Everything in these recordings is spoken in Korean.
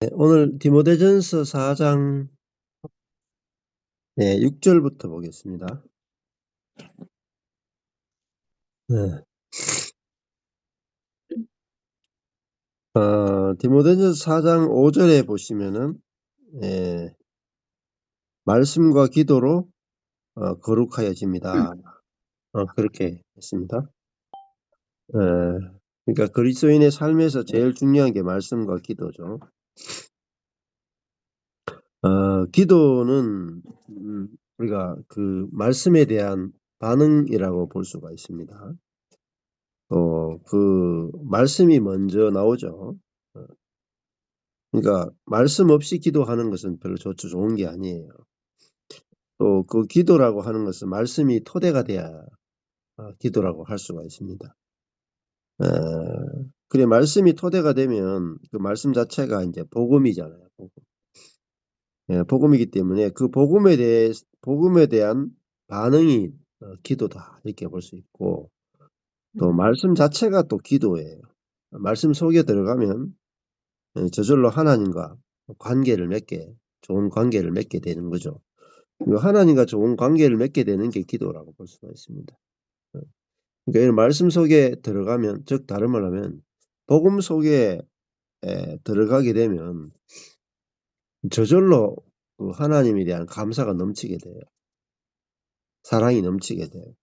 네, 오늘 디모데전서 4장 6절부터 보겠습니다. 네. 디모데전서 4장 5절에 보시면은 말씀과 기도로 거룩하여집니다. 그렇게 했습니다. 그러니까 그리스도인의 삶에서 제일 중요한 게 말씀과 기도죠. 기도는 우리가 그 말씀에 대한 반응이라고 볼 수가 있습니다. 그 말씀이 먼저 나오죠. 그러니까 말씀 없이 기도하는 것은 별로 좋은 게 아니에요. 또 그 기도라고 하는 것은 말씀이 토대가 돼야 기도라고 할 수가 있습니다. 그래 말씀이 토대가 되면 그 말씀 자체가 이제 복음이잖아요. 복음이기 때문에 그 복음에 대한 반응이 기도다 이렇게 볼 수 있고, 또 말씀 자체가 또 기도예요. 말씀 속에 들어가면 저절로 하나님과 좋은 관계를 맺게 되는 거죠. 하나님과 좋은 관계를 맺게 되는 게 기도라고 볼 수가 있습니다. 그러니까 이 말씀 속에 들어가면, 즉 다른 말로 하면 복음 속에 들어가게 되면 저절로 그 하나님에 대한 감사가 넘치게 돼요. 사랑이 넘치게 돼요.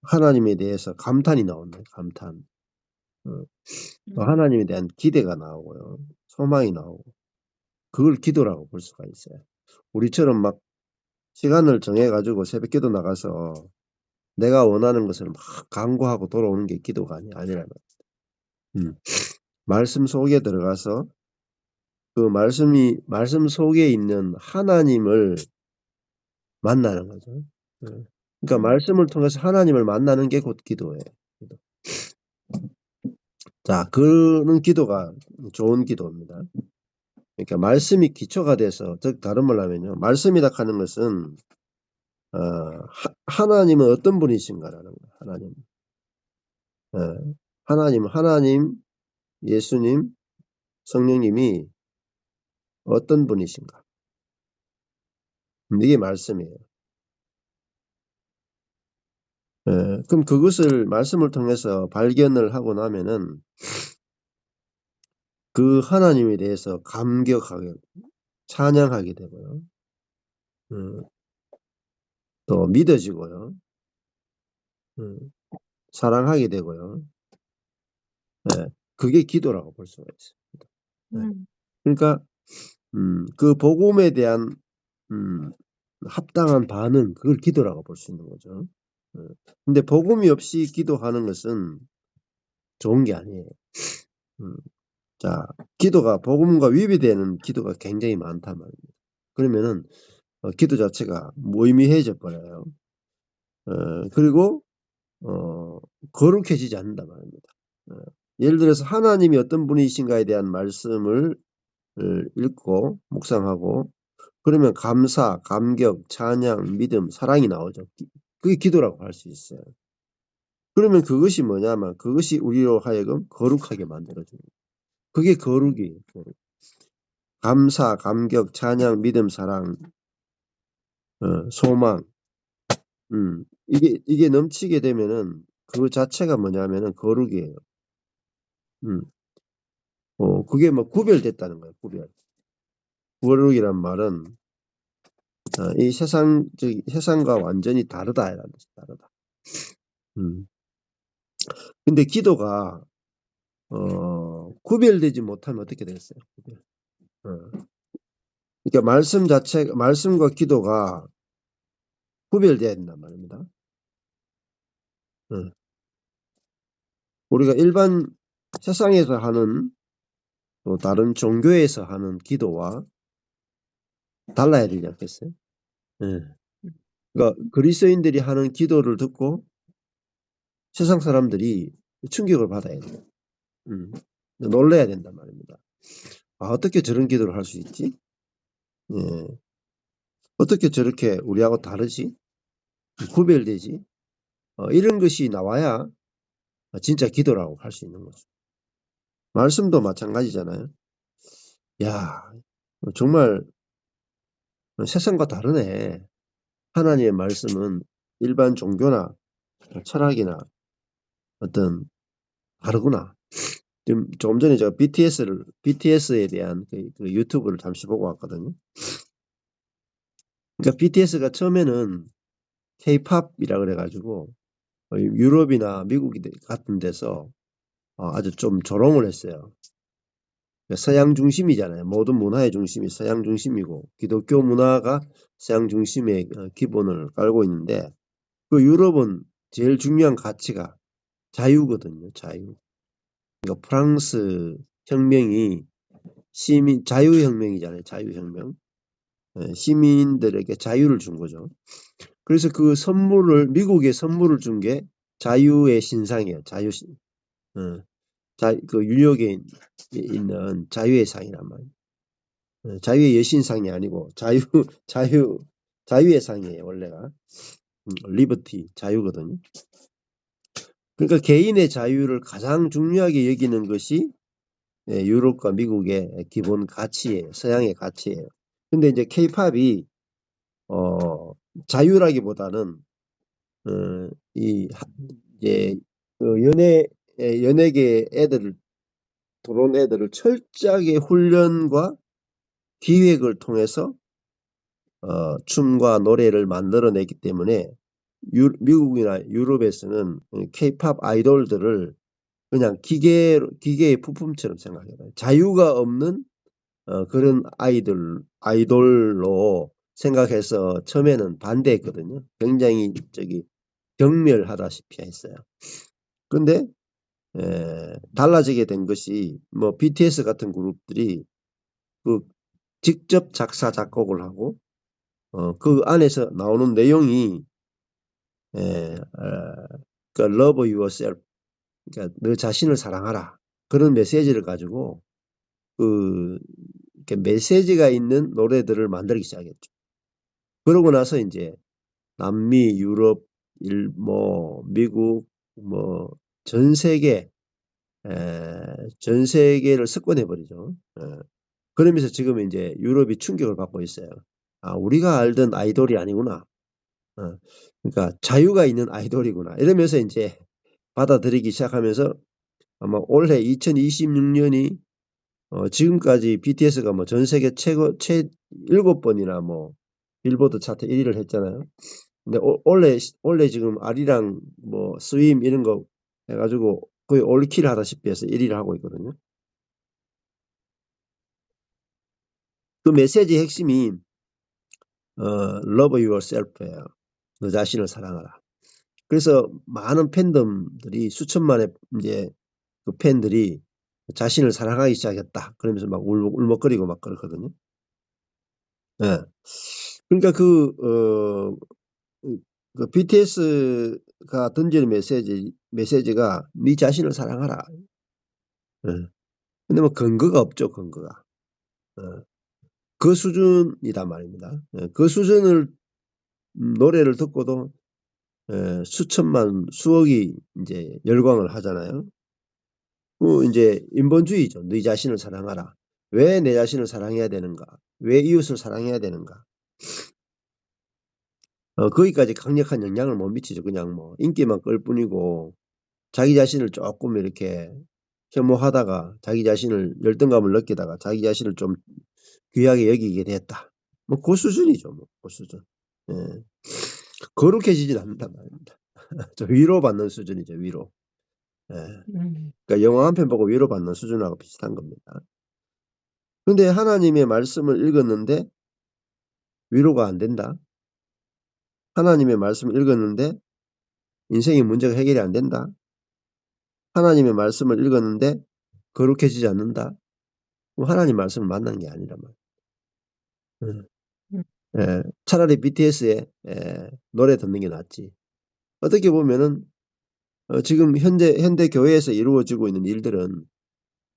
하나님에 대해서 감탄이 나오네요. 감탄. 또 하나님에 대한 기대가 나오고요. 소망이 나오고. 그걸 기도라고 볼 수가 있어요. 우리처럼 막 시간을 정해가지고 새벽기도 나가서 내가 원하는 것을 막 간구하고 돌아오는 게 기도가 아니라는 거예요. 말씀 속에 들어가서 그 말씀 속에 있는 하나님을 만나는 거죠. 그러니까 말씀을 통해서 하나님을 만나는 게 곧 기도예요. 기도. 자, 그런 기도가 좋은 기도입니다. 그러니까 말씀이 기초가 돼서, 즉 다른 말로 하면요, 말씀이라 하는 것은 하나님은 어떤 분이신가라는 거예요. 하나님, 예수님, 성령님이 어떤 분이신가. 이게 말씀이에요. 그럼 그것을 말씀을 통해서 발견을 하고 나면은 그 하나님에 대해서 감격하게, 찬양하게 되고요. 또 믿어지고요. 사랑하게 되고요. 그게 기도라고 볼 수가 있습니다. 그러니까 그 복음에 대한 합당한 반응, 그걸 기도라고 볼 수 있는 거죠. 근데 복음이 없이 기도하는 것은 좋은 게 아니에요. 자, 기도가 복음과 위배되는 기도가 굉장히 많단 말입니다. 그러면은 기도 자체가 무의미해져 버려요. 그리고 거룩해지지 않는단 말입니다. 예를 들어서 하나님이 어떤 분이신가에 대한 말씀을 읽고 묵상하고, 그러면 감사, 감격, 찬양, 믿음, 사랑이 나오죠. 그게 기도라고 할 수 있어요. 그러면 그것이 뭐냐면 그것이 우리로 하여금 거룩하게 만들어줍니다. 그게 거룩이에요. 감사, 감격, 찬양, 믿음, 사랑, 소망, 이게 넘치게 되면은 그 자체가 뭐냐면은 거룩이에요. 그게 뭐 구별됐다는 거예요. 거룩이란 말은 이 세상과 완전히 다르다라는 뜻이 다르다. 근데 기도가 구별되지 못하면 어떻게 되겠어요? 그러니까 말씀과 기도가 구별돼야 된단 말입니다. 우리가 일반 세상에서 하는, 또 다른 종교에서 하는 기도와 달라야 되지 않겠어요? 그러니까 그리스도인들이 하는 기도를 듣고 세상 사람들이 충격을 받아야 돼요. 놀라야 된단 말입니다. 어떻게 저런 기도를 할 수 있지? 어떻게 저렇게 우리하고 다르지? 구별되지? 이런 것이 나와야 진짜 기도라고 할 수 있는 거죠. 말씀도 마찬가지잖아요. 야, 정말 세상과 다르네. 하나님의 말씀은 일반 종교나 철학이나 어떤 다르구나. 조금 전에 제가 BTS에 대한 그 유튜브를 잠시 보고 왔거든요. 그러니까 BTS가 처음에는 K-팝이라 그래가지고 유럽이나 미국 같은 데서 아주 좀 조롱을 했어요. 서양 중심이잖아요. 모든 문화의 중심이 서양 중심이고 기독교 문화가 서양 중심의 기본을 깔고 있는데 그 유럽은 제일 중요한 가치가 자유거든요. 자유. 그러니까 프랑스 혁명이 자유혁명이잖아요. 자유혁명. 시민들에게 자유를 준 거죠. 그래서 그 미국에 선물을 준 게 자유의 신상이에요. 어, 그 뉴욕에 있는 자유의 상이란 말이에요. 자유의 여신상이 아니고 자유의 상이에요. 원래가. 리버티, 자유거든요. 그러니까 개인의 자유를 가장 중요하게 여기는 것이 유럽과 미국의 기본 가치예요. 서양의 가치예요. 근데 이제 케이팝이 자유라기보다는 이제 그 연예계 들어온 애들을 철저하게 훈련과 기획을 통해서 춤과 노래를 만들어내기 때문에 미국이나 유럽에서는 케이팝 아이돌들을 그냥 기계의 부품처럼 생각해요. 자유가 없는 그런 아이돌로 생각해서 처음에는 반대했거든요. 굉장히 경멸하다시피 했어요. 그런데 달라지게 된 것이 뭐 BTS 같은 그룹들이 그 직접 작사 작곡을 하고 그 안에서 나오는 내용이 그러니까 love yourself, 그러니까 너 자신을 사랑하라 그런 메시지를 가지고 이렇게 메시지가 있는 노래들을 만들기 시작했죠. 그러고 나서 이제 남미, 유럽, 미국, 전 세계 전 세계를 석권해 버리죠. 그러면서 지금 이제 유럽이 충격을 받고 있어요. 아, 우리가 알던 아이돌이 아니구나. 그러니까 자유가 있는 아이돌이구나. 이러면서 이제 받아들이기 시작하면서 아마 올해 2026년이 지금까지 BTS가 뭐 전 세계 최고 7번이나 뭐 빌보드 차트 1위를 했잖아요. 근데 원래 지금 아리랑 뭐 스윙 이런 거 해가지고 거의 올킬 하다시피 해서 1위를 하고 있거든요. 그 메시지 핵심이 love yourself예요. 너 자신을 사랑하라. 그래서 많은 팬덤들이 수천만의 이제 그 팬들이 자신을 사랑하기 시작했다. 그러면서 막 울먹거리고 막 그렇거든요. 예. 그러니까 그 BTS가 던지는 메시지가 네 자신을 사랑하라. 예. 근데 뭐 근거가 없죠, 근거가. 예. 그 수준이단 말입니다. 예. 그 수준을 노래를 듣고도 수천만 수억이 이제 열광을 하잖아요. 그 이제 인본주의죠. 네 자신을 사랑하라. 왜 내 자신을 사랑해야 되는가? 왜 이웃을 사랑해야 되는가? 거기까지 강력한 영향을 못 미치죠. 그냥 뭐 인기만 끌 뿐이고 자기 자신을 조금 이렇게 혐오하다가 자기 자신을 열등감을 느끼다가 자기 자신을 좀 귀하게 여기게 됐다. 뭐 그 수준이죠. 뭐 그 수준. 예. 거룩해지진 않는단 말입니다. 저 위로받는 수준이죠. 위로. 예. 그러니까 영화 한 편 보고 위로받는 수준하고 비슷한 겁니다. 근데 하나님의 말씀을 읽었는데 위로가 안 된다. 하나님의 말씀을 읽었는데 인생의 문제가 해결이 안 된다. 하나님의 말씀을 읽었는데 거룩해지지 않는다. 그럼 하나님 말씀을 만난 게 아니란 말이야. 차라리 BTS의 노래 듣는 게 낫지. 어떻게 보면은 지금 현대 교회에서 이루어지고 있는 일들은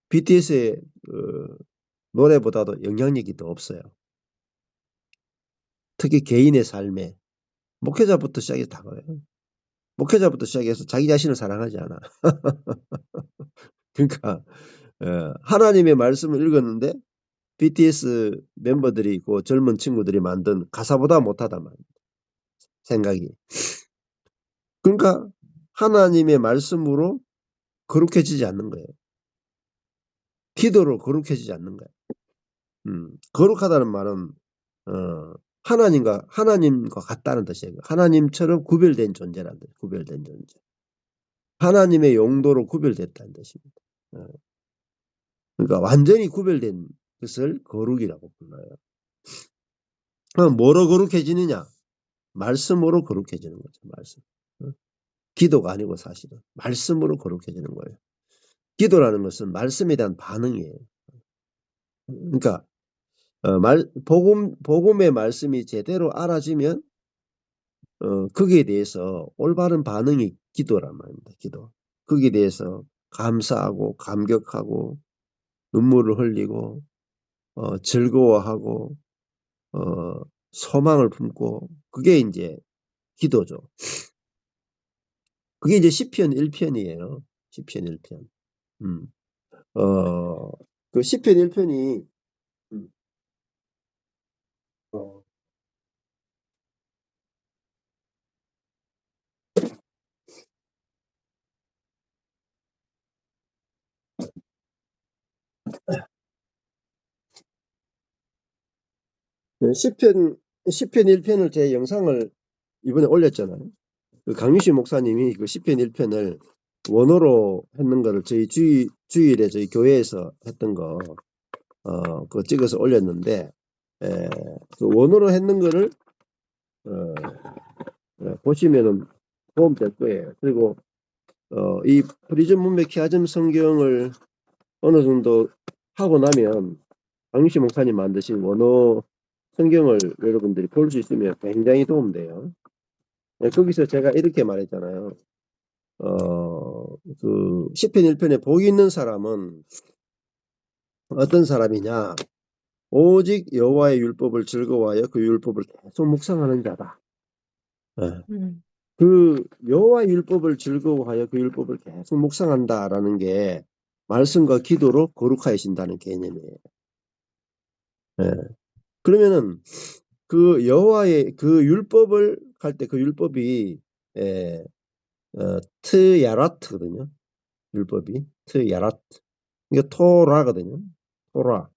BTS의 노래보다도 영향력이 더 없어요. 특히 개인의 삶에 목회자부터 시작해서 다 그래요. 목회자부터 시작해서 자기 자신을 사랑하지 않아. 그러니까 하나님의 말씀을 읽었는데 BTS 멤버들이 있고 젊은 친구들이 만든 가사보다 못하단 말이에요. 생각이. 그러니까 하나님의 말씀으로 거룩해지지 않는 거예요. 기도로 거룩해지지 않는 거예요. 거룩하다는 말은 하나님과 같다는 뜻이에요. 하나님처럼 구별된 존재라는 뜻. 구별된 존재. 하나님의 용도로 구별됐다는 뜻입니다. 그러니까 완전히 구별된 것을 거룩이라고 불러요. 그럼 뭐로 거룩해지느냐? 말씀으로 거룩해지는 거죠. 말씀. 기도가 아니고 사실은 말씀으로 거룩해지는 거예요. 기도라는 것은 말씀에 대한 반응이에요. 그러니까 복음의 말씀이 제대로 알아지면 거기에 대해서 올바른 반응이 기도란 말입니다. 기도. 거기에 대해서 감사하고 감격하고 눈물을 흘리고 즐거워하고 소망을 품고 그게 이제 기도죠. 그게 이제 시편 1편이에요. 시편 1편. 그 시편 1편이 시편 1편을 제 영상을 이번에 올렸잖아요. 그 강유시 목사님이 그 시편 1편을 원어로 했는 거를 저희 주일에 저희 교회에서 했던 거, 그거 찍어서 올렸는데, 그 원어로 했는 거를, 보시면은 도움 될 거예요. 그리고, 이 프리즘 문맥 키아즘 성경을 어느 정도 하고 나면 강유시 목사님 만드신 원어 성경을 여러분들이 볼 수 있으면 굉장히 도움돼요. 거기서 제가 이렇게 말했잖아요. 그 시편 1편에 복 있는 사람은 어떤 사람이냐? 오직 여호와의 율법을 즐거워하여 그 율법을 계속 묵상하는 자다. 그 여호와의 율법을 즐거워하여 그 율법을 계속 묵상한다라는 게 말씀과 기도로 거룩하신다는 개념이에요. 그러면은 그 여호와의 그 율법을 할 때 그 율법이 트야라트거든요. 율법이 트야라트. 이게 토라거든요. 토라.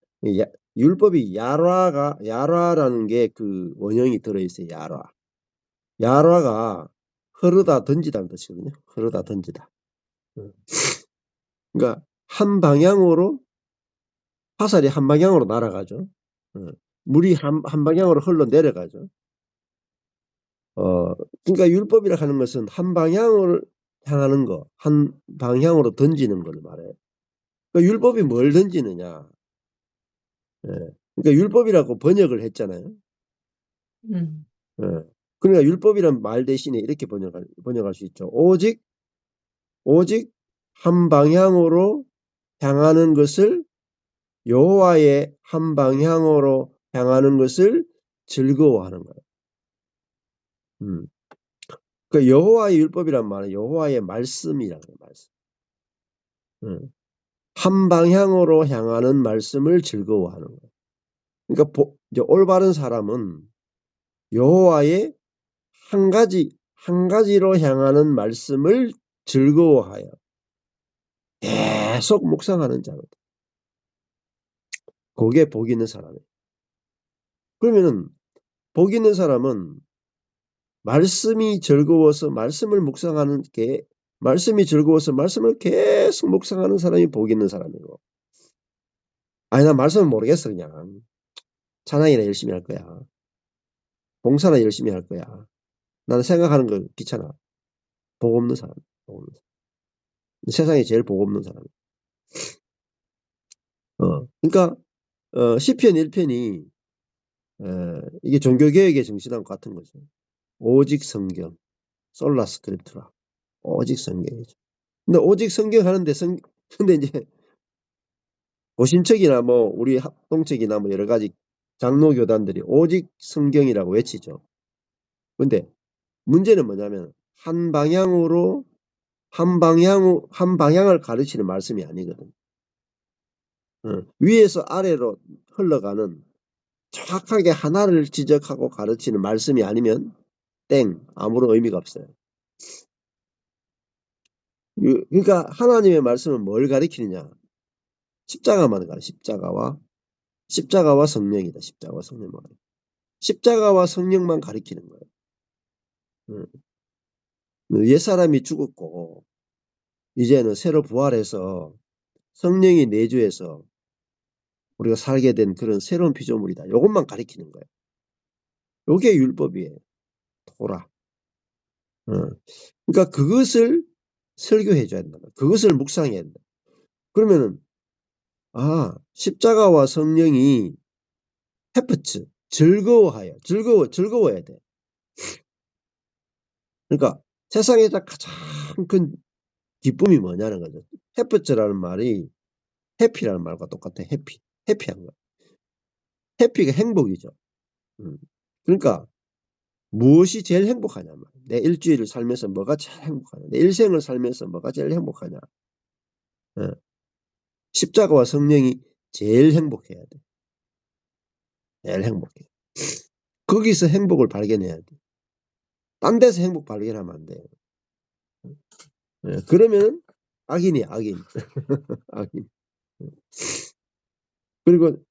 율법이 야라라는 게 그 원형이 들어있어요. 야라. 야라가 흐르다 던지다는 뜻이거든요. 흐르다 던지다. 그러니까 한 방향으로 화살이 한 방향으로 날아가죠. 물이 한 방향으로 흘러 내려가죠. 그러니까 율법이라 하는 것은 한 방향을 향하는 거, 한 방향으로 던지는 걸 말해요. 그러니까 율법이 뭘 던지느냐? 그러니까 율법이라고 번역을 했잖아요. 그러니까 율법이란 말 대신에 이렇게 번역할 수 있죠. 오직 한 방향으로 향하는 것을 여호와의 한 방향으로 향하는 것을 즐거워하는 거예요. 그 여호와의 율법이란 말은 여호와의 말씀이라는 거예요. 말씀. 한 방향으로 향하는 말씀을 즐거워하는 거예요. 그러니까 이제 올바른 사람은 여호와의 한 가지로 향하는 말씀을 즐거워하여 계속 묵상하는 자거든. 그게 복 있는 사람이에요. 그러면은 복 있는 사람은 말씀이 즐거워서 말씀을 묵상하는 게 말씀이 즐거워서 말씀을 계속 묵상하는 사람이 복 있는 사람이고, 아니 나 말씀은 모르겠어 그냥 찬양이나 열심히 할 거야. 봉사나 열심히 할 거야. 나는 생각하는 거 귀찮아. 복 없는 사람. 세상에 제일 복 없는 사람. 그러니까 시편 1편이 이게 종교개혁의 정신하고 같은 거죠. 오직 성경, 솔라 스크립트라. 오직 성경이죠. 근데 오직 성경 하는데 근데 이제 고신척이나 뭐 우리 합동척이나 뭐 여러 가지 장로 교단들이 오직 성경이라고 외치죠. 근데 문제는 뭐냐면 한 방향을 가르치는 말씀이 아니거든. 위에서 아래로 흘러가는 정확하게 하나를 지적하고 가르치는 말씀이 아니면 땡, 아무런 의미가 없어요. 그러니까 하나님의 말씀은 뭘 가리키느냐? 십자가만 가려. 십자가와 성령이다. 십자가와 성령만 가리키는 거예요. 옛사람이 죽었고 이제는 새로 부활해서 성령이 내주해서 우리가 살게 된 그런 새로운 피조물이다. 이것만 가리키는 거예요. 이게 율법이에요. 토라. 그러니까 그것을 설교해 줘야 된다. 그것을 묵상해야 된다. 그러면은 십자가와 성령이 헤프츠, 즐거워야 돼. 그러니까 세상에서 가장 큰 기쁨이 뭐냐는 거죠. 헤프츠라는 말이 해피라는 말과 똑같아. 해피한 거. 해피가 행복이죠. 그러니까 무엇이 제일 행복하냐. 내 일주일을 살면서 뭐가 제일 행복하냐. 내 일생을 살면서 뭐가 제일 행복하냐. 십자가와 성령이 제일 행복해야 돼. 제일 행복해. 거기서 행복을 발견해야 돼. 딴 데서 행복 발견하면 안 돼요. 그러면 악인이야, 악인. 악인. 그리고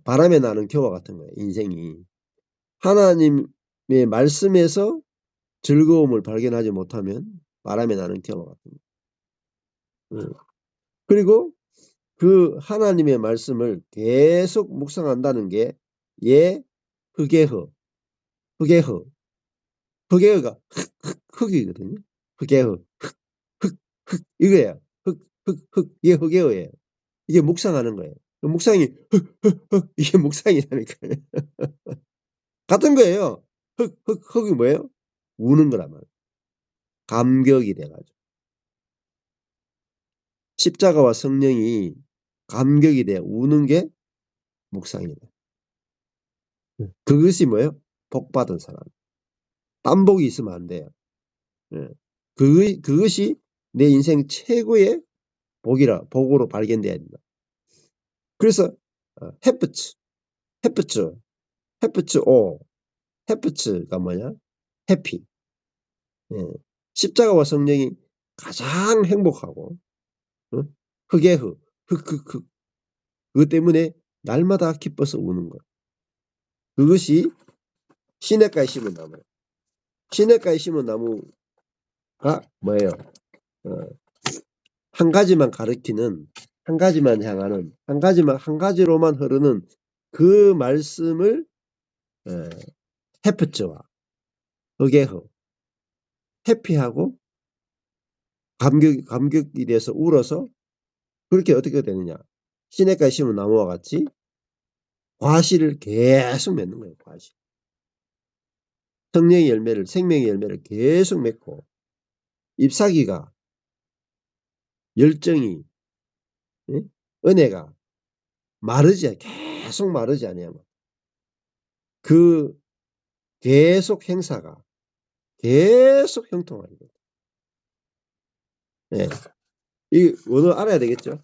바람에 나는 겨와 같은 거예요. 인생이. 하나님의 말씀에서 즐거움을 발견하지 못하면 바람에 나는 겨와 같은 거예요. 그리고 그 하나님의 말씀을 계속 묵상한다는 게 흑개허. 흑개허가 흑이거든요. 흑개허. 흑 이거예요. 이게 흑개허예요. 이게 묵상하는 거예요. 묵상이 이게 묵상이라니까요. 같은 거예요. 흑이 뭐예요? 우는 거란 말이에요. 감격이 돼가지고. 십자가와 성령이 감격이 돼 우는 게 묵상이다. 그것이 뭐예요? 복받은 사람. 딴복이 있으면 안 돼요. 그것이 내 인생 최고의 복으로 발견돼야 된다. 그래서 헤프츠가 뭐냐? 해피. 십자가와 성령이 가장 행복하고 흑. 그것 때문에 날마다 기뻐서 우는 거예요. 그것이 시냇가에 심은 나무예요. 시냇가에 심은 나무가 뭐예요? 한 가지만 가리키는, 한 가지만 향하는, 한 가지로만 흐르는 그 말씀을 헤프츠와 흑개허 해피하고 감격이 돼서 울어서 그렇게 어떻게 되느냐? 시냇가에 심은 나무와 같이 과실을 계속 맺는 거예요. 과실. 생명의 열매를 계속 맺고 잎사귀가 열정이 은혜가 계속 마르지 않아요. 그 계속 행사가 계속 형통하는 거예요. 이 원어 알아야 되겠죠?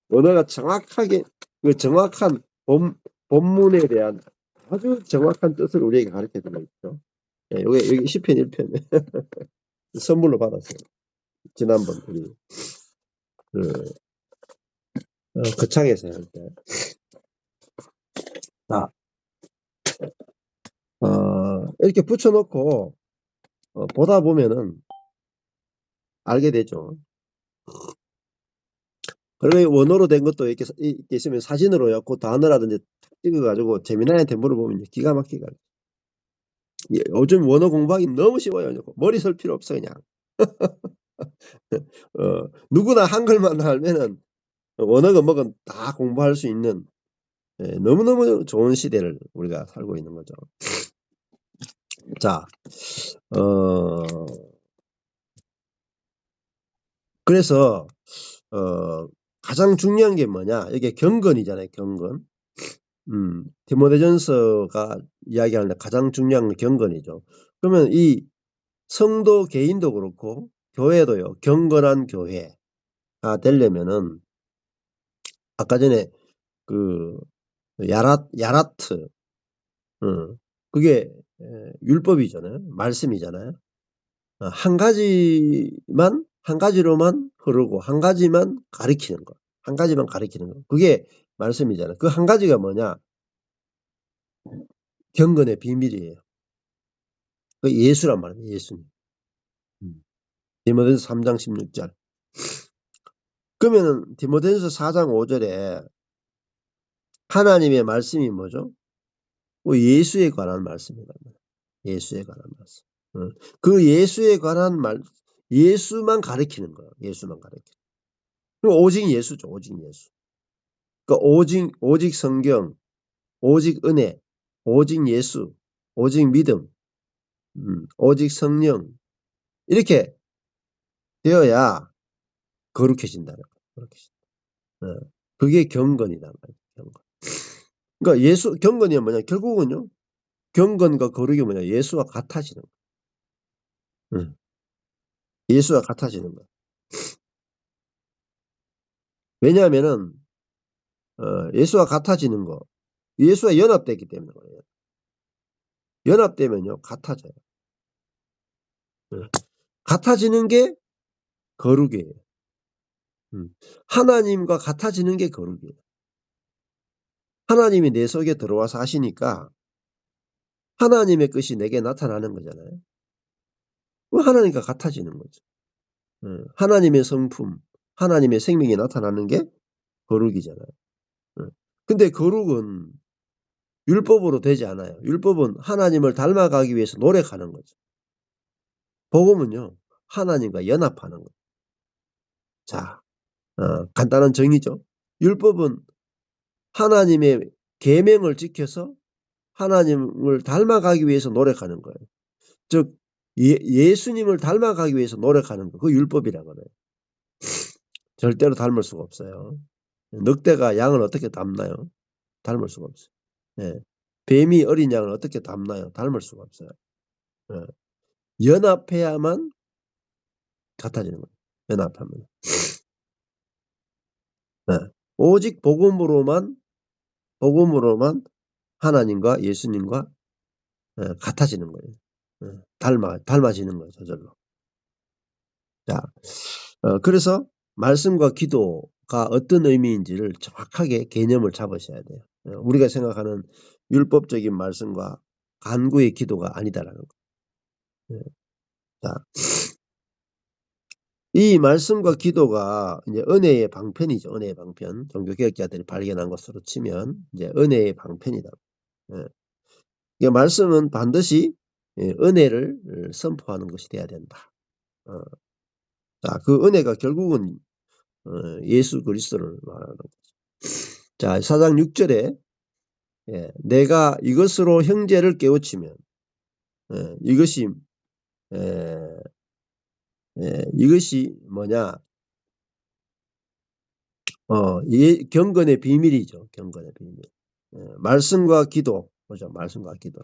원어가 정확하게 그 정확한 본문에 대한 아주 정확한 뜻을 우리에게 가르쳐 주고 있죠. 여기 시편 1편에 선물로 받았어요. 지난번 우리 거창에서 할 때. 자, 이렇게 붙여놓고 보다 보면은 알게 되죠. 그리고 원어로 된 것도 이렇게 있으면 사진으로 그 단어라든지 찍어가지고 재미나한테 물어보면 기가 막히게. 요즘 원어 공부하기 너무 쉬워요. 머리 쓸 필요 없어 그냥. 누구나 한글만 알면은 원어가 뭐건 다 공부할 수 있는 너무너무 좋은 시대를 우리가 살고 있는 거죠. 자, 그래서 가장 중요한 게 뭐냐? 이게 경건이잖아요. 경건. 디모데전서가 이야기하는 가장 중요한 건 경건이죠. 그러면 이 성도 개인도 그렇고 교회도요. 경건한 교회. 되려면은 아까 전에 그 야라트 그게 율법이잖아요. 말씀이잖아요. 한 가지로만 흐르고 한 가지만 가리키는 거. 한 가지만 가리키는 거. 그게 말씀이잖아요. 그 한 가지가 뭐냐? 경건의 비밀이에요. 그 예수란 말이에요. 예수님. 디모데전서 3장 16절. 그러면은 디모데전서 4장 5절에 하나님의 말씀이 뭐죠? 예수에 관한 말씀이란 말이에요. 예수에 관한 말씀. 그 예수에 관한 예수만 가리키는 거예요. 예수만 가리키는. 오직 예수죠. 오직 예수. 그러니까 오직 성경, 오직 은혜, 오직 예수, 오직 믿음, 오직 성령 이렇게 되어야 거룩해진다는 거예요. 그게 경건이다 말이에요. 경건. 그러니까 경건이 뭐냐? 결국은요. 경건과 거룩이 뭐냐? 예수와 같아지는 거예요. 예수와 같아지는 거예요. 왜냐하면은 예수와 같아지는 거, 예수와 연합되기 때문에 그래요. 연합되면요 같아져요. 같아지는 게 거룩이에요. 하나님과 같아지는 게 거룩이에요. 하나님이 내 속에 들어와서 하시니까 하나님의 것이 내게 나타나는 거잖아요. 하나님과 같아지는 거죠. 하나님의 성품, 하나님의 생명이 나타나는 게 거룩이잖아요. 근데 거룩은 율법으로 되지 않아요. 율법은 하나님을 닮아가기 위해서 노력하는 거죠. 복음은요, 하나님과 연합하는 거죠. 자, 간단한 정의죠. 율법은 하나님의 계명을 지켜서 하나님을 닮아가기 위해서 노력하는 거예요. 즉 예수님을 닮아가기 위해서 노력하는 거, 그 율법이라고 그래요. 절대로 닮을 수가 없어요. 늑대가 양을 어떻게 닮나요? 닮을 수가 없어요. 예. 뱀이 어린 양을 어떻게 닮나요? 닮을 수가 없어요. 연합해야만 같아지는 거예요. 연합하면. 오직 복음으로만 하나님과 예수님과 같아지는 거예요. 닮아지는 거예요. 저절로. 자, 그래서 말씀과 기도가 어떤 의미인지를 정확하게 개념을 잡으셔야 돼요. 우리가 생각하는 율법적인 말씀과 간구의 기도가 아니다라는 거예요. 자, 이 말씀과 기도가 이제 은혜의 방편이죠. 은혜의 방편. 종교개혁자들이 발견한 것으로 치면 이제 은혜의 방편이다. 예. 말씀은 반드시 은혜를 선포하는 것이 돼야 된다. 자, 그 은혜가 결국은 예수 그리스도를 말하는 거죠. 자, 4장 6절에 내가 이것으로 형제를 깨우치면 이것이 뭐냐? 경건의 비밀이죠. 경건의 비밀. 말씀과 기도 보죠. 말씀과 기도.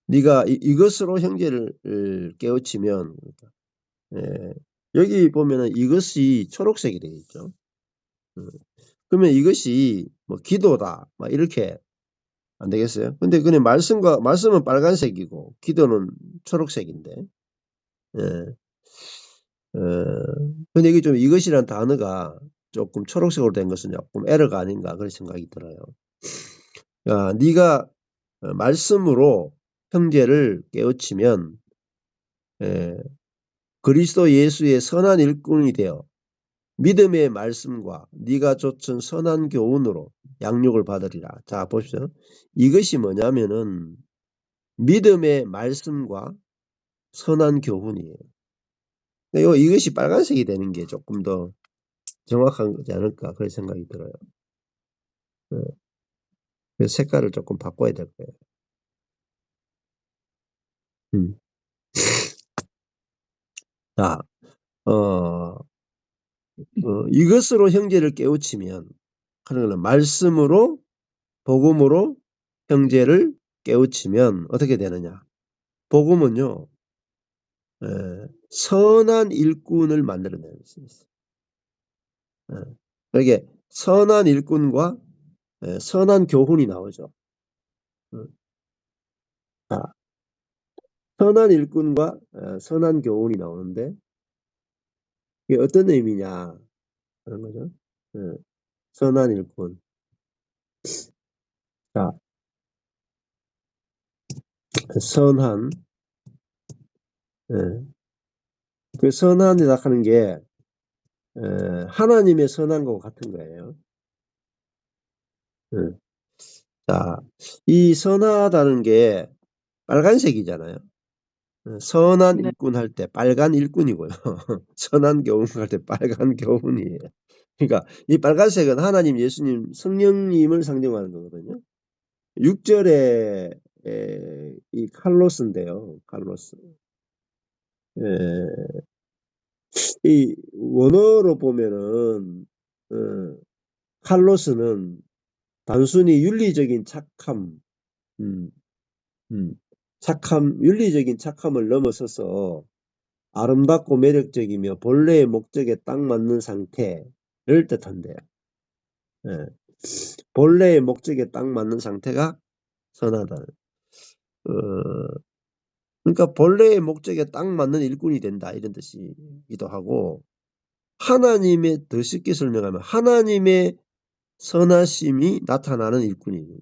네가 이것으로 형제를 깨우치면 여기 보면은 이것이 초록색이 되어 있죠. 그러면 이것이 뭐 기도다, 막 이렇게 안 되겠어요? 근데 그냥 말씀은 빨간색이고 기도는 초록색인데, 근데 이게 좀 이것이란 단어가 조금 초록색으로 된 것은 조금 에러가 아닌가 그런 생각이 들어요. 네가 말씀으로 형제를 깨우치면 그리스도 예수의 선한 일꾼이 되어 믿음의 말씀과 네가 좇은 선한 교훈으로 양육을 받으리라. 자, 보십시오. 이것이 뭐냐면은 믿음의 말씀과 선한 교훈이에요. 이것이 빨간색이 되는 게 조금 더 정확하지 않을까 그런 생각이 들어요. 그래서 색깔을 조금 바꿔야 될 거예요. 자, 이것으로 형제를 깨우치면, 그러니까 말씀으로 복음으로 형제를 깨우치면 어떻게 되느냐? 복음은요, 선한 일꾼을 만들어내는 수 있어요. 이게 선한 일꾼과 선한 교훈이 나오죠. 자, 선한 일꾼과 선한 교훈이 나오는데 이게 어떤 의미냐 하는 거죠. 선한 일꾼. 자, 선한. 그 선한이라 하는 게 하나님의 선한 것 같은 거예요. 자, 이 선하다는 게 빨간색이잖아요. 선한 네. 일꾼 할 때 빨간 일꾼이고요. 선한 교훈 할 때 빨간 교훈이에요. 그러니까 이 빨간색은 하나님, 예수님, 성령님을 상징하는 거거든요. 6절에 이 칼로스인데요. 칼로스. 이 원어로 보면은 칼로스는 단순히 윤리적인 착함, 음, 윤리적인 착함을 넘어서서 아름답고 매력적이며 본래의 목적에 딱 맞는 상태를 뜻한대요. 본래의 목적에 딱 맞는 상태가 선하다. 그러니까 본래의 목적에 딱 맞는 일꾼이 된다 이런 뜻이기도 하고, 하나님의, 더 쉽게 설명하면 하나님의 선하심이 나타나는 일꾼이에요.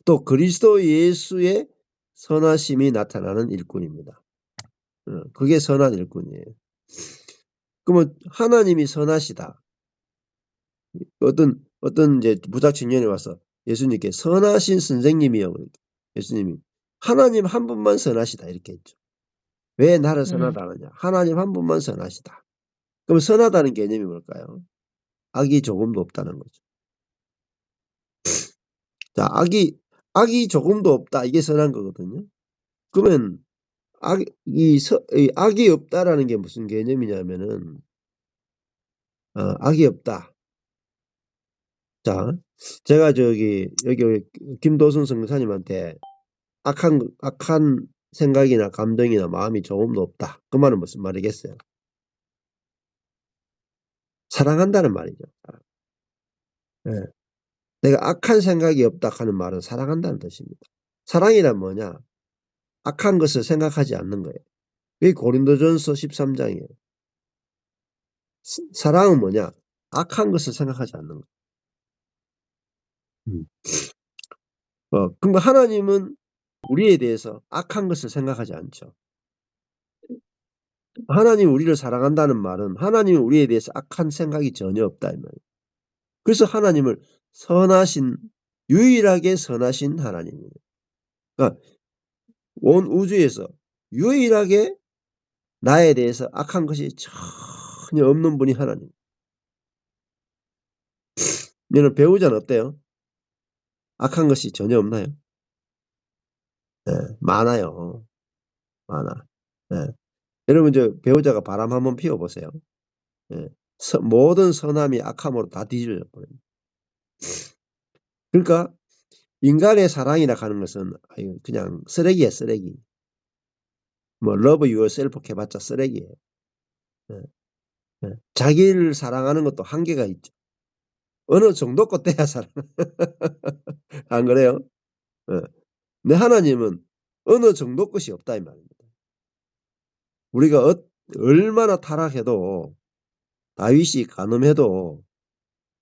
또 그리스도 예수의 선하심이 나타나는 일꾼입니다. 그게 선한 일꾼이에요. 그러면 하나님이 선하시다. 어떤 이제 부작친년이 와서 예수님께 선하신 선생님이요. 예수님이 하나님 한 분만 선하시다 이렇게 했죠. 왜 나를 선하다 하느냐? 하나님 한 분만 선하시다. 그럼 선하다는 개념이 뭘까요? 악이 조금도 없다는 거죠. 자, 악이 조금도 없다. 이게 선한 거거든요. 그러면 악이 없다라는 게 무슨 개념이냐면은, 악이 없다. 자, 제가 여기 김도순 선교사님한테 악한 생각이나 감정이나 마음이 조금도 없다. 그 말은 무슨 말이겠어요? 사랑한다는 말이죠. 예. 내가 악한 생각이 없다 하는 말은 사랑한다는 뜻입니다. 사랑이란 뭐냐? 악한 것을 생각하지 않는 거예요. 이게 고린도전서 13장이에요. 사랑은 뭐냐? 악한 것을 생각하지 않는 거예요. 그러니까 하나님은 우리에 대해서 악한 것을 생각하지 않죠. 하나님이 우리를 사랑한다는 말은 하나님이 우리에 대해서 악한 생각이 전혀 없다 이 말이에요. 그래서 하나님을 유일하게 선하신 하나님이에요. 그러니까 온 우주에서 유일하게 나에 대해서 악한 것이 전혀 없는 분이 하나님. 여러분 배우자는 어때요? 악한 것이 전혀 없나요? 네, 많아요. 많아. 네. 여러분 배우자가 바람 한번 피워보세요. 네. 모든 선함이 악함으로 다 뒤집어져 버려요. 그러니까 인간의 사랑이라 하는 것은 그냥 쓰레기야, 쓰레기. 뭐 love yourself 해봤자 쓰레기예요. 네. 네. 자기를 사랑하는 것도 한계가 있죠. 어느 정도 껏 돼야 사랑. 안 그래요? 네. 근데 하나님은 어느 정도 것이 없다 이 말입니다. 우리가 얼마나 타락해도, 다윗이 간음해도,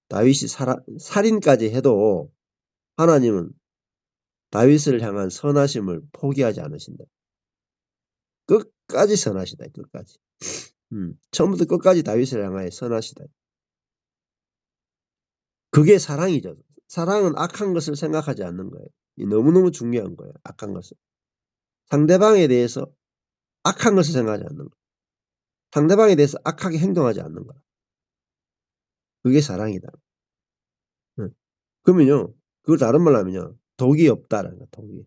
다윗이 살인까지 해도 하나님은 다윗을 향한 선하심을 포기하지 않으신다. 끝까지 선하시다. 끝까지. 처음부터 끝까지 다윗을 향하여 선하시다. 그게 사랑이죠. 사랑은 악한 것을 생각하지 않는 거예요. 너무너무 중요한 거예요. 악한 것을. 상대방에 대해서 악한 것을 생각하지 않는 거예요. 상대방에 대해서 악하게 행동하지 않는 거예요. 그게 사랑이다. 그러면요, 그걸 다른 말로 하면요, 독이 없다라는 거야, 독이.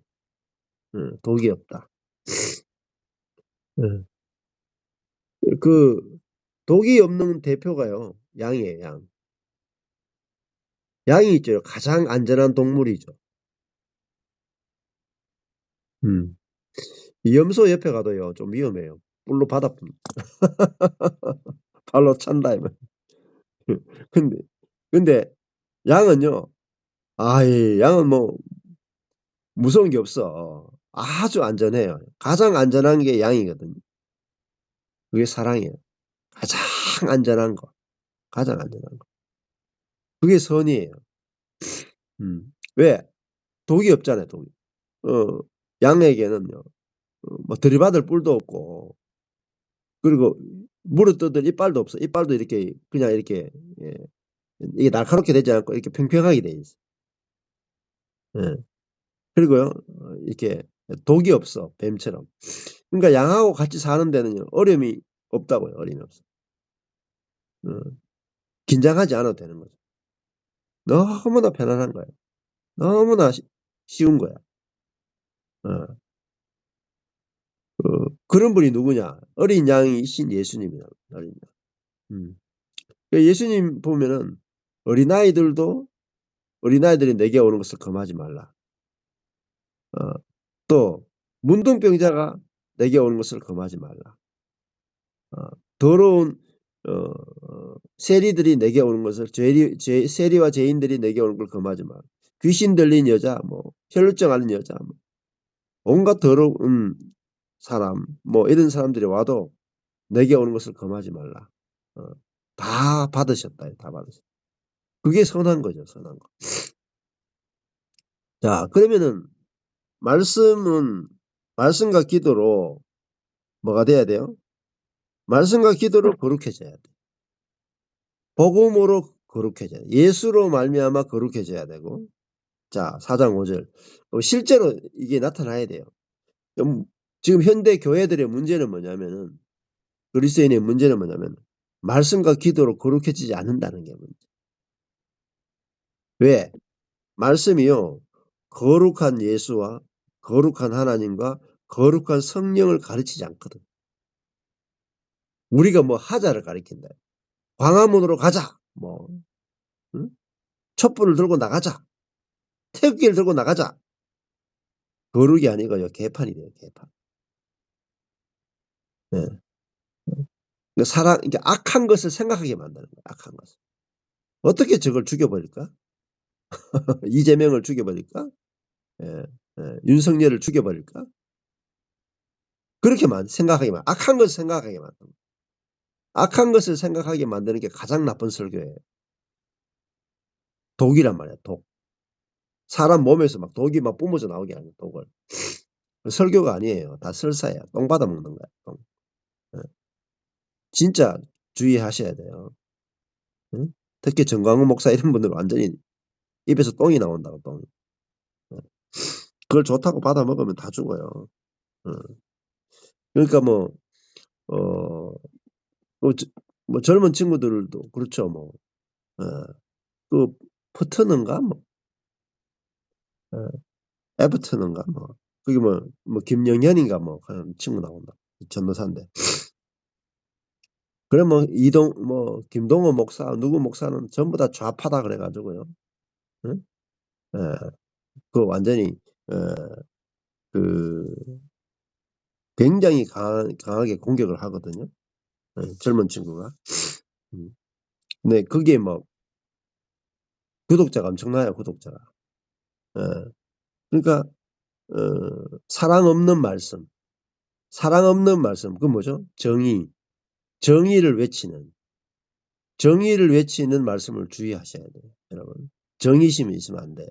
독이 없다. 그, 독이 없는 대표가요, 양이에요, 양. 양이 있죠. 가장 안전한 동물이죠. 이 염소 옆에 가도요, 좀 위험해요. 뿔로 받아봅니다. 발로 찬다, 이면. 근데 양은요. 양은 뭐 무서운 게 없어. 아주 안전해요. 가장 안전한 게 양이거든요. 그게 사랑이에요. 가장 안전한 거. 가장 안전한 거. 그게 선이에요. 왜? 독이 없잖아요, 독이. 양에게는요, 뭐 들이받을 뿔도 없고, 그리고 물어뜯을 이빨도 없어. 이빨도 이렇게, 그냥 이렇게, 예, 이게 날카롭게 되지 않고 이렇게 평평하게 돼 있어. 예. 그리고요, 이렇게 독이 없어, 뱀처럼. 그러니까 양하고 같이 사는 데는요, 어려움이 없다고요, 어려움이 없어. 긴장하지 않아도 되는 거죠. 너무나 편안한 거예요. 너무나 쉬운 거야. 그런 분이 누구냐? 어린 양이신 예수님이다. 어린 양. 예수님 보면은 어린아이들이 내게 오는 것을 금하지 말라. 또 문둥병자가 내게 오는 것을 금하지 말라. 더러운 세리들이 내게 오는 것을 세리와 죄인들이 내게 오는 걸 금하지 말라. 귀신 들린 여자, 뭐 혈루증 앓는 여자, 뭐 온갖 더러운 사람, 뭐 이런 사람들이 와도 내게 오는 것을 금하지 말라. 다 받으셨다. 다 받으셨다. 그게 선한 거죠. 선한 거. 자, 그러면은 말씀과 기도로 뭐가 돼야 돼요? 말씀과 기도로 거룩해져야 돼. 복음으로 거룩해져야 돼. 예수로 말미암아 거룩해져야 되고. 자, 4장 5절. 실제로 이게 나타나야 돼요. 지금 현대 교회들의 문제는 뭐냐면은, 그리스도인의 문제는 뭐냐면 말씀과 기도로 거룩해지지 않는다는 게 문제. 왜? 말씀이요, 거룩한 예수와 거룩한 하나님과 거룩한 성령을 가르치지 않거든. 우리가 뭐 하자를 가리킨다. 광화문으로 가자. 뭐 응? 촛불을 들고 나가자. 태극기를 들고 나가자. 거룩이 아니고요, 개판이 돼요. 개판. 네. 이게 악한 것을 생각하게 만드는 거예요. 악한 것을. 어떻게 저걸 죽여버릴까? 이재명을 죽여버릴까? 예, 윤석열을 죽여버릴까? 그렇게만 생각하게 악한 것을 생각하게 만드는 거예요. 악한 것을 생각하게 만드는 게 가장 나쁜 설교예요. 독이란 말이야, 독. 사람 몸에서 막 독이 막 뿜어져 나오게 하는 독을. 설교가 아니에요. 다 설사예요. 똥 받아먹는 거야, 똥. 예. 진짜 주의하셔야 돼요. 응? 특히 정광훈 목사 이런 분들은 완전히 입에서 똥이 나온다고, 똥이. 예. 그걸 좋다고 받아먹으면 다 죽어요. 그러니까 뭐 젊은 친구들도 그렇죠, 뭐. 그 포트는가 뭐, 에버튼인가 뭐, 그게 뭐 김영현인가 뭐 그런 친구 나온다. 전도사인데. 그래 뭐 김동호 목사 누구 목사는 전부 다 좌파다 그래가지고요. 응? 그 완전히 그 굉장히 강하게 공격을 하거든요. 젊은 친구가. 근데 그게 뭐 구독자가 엄청나요, 구독자가. 그러니까 사랑 없는 말씀, 그 뭐죠? 정의를 외치는 말씀을 주의하셔야 돼요, 여러분. 정의심이 있으면 안 돼요.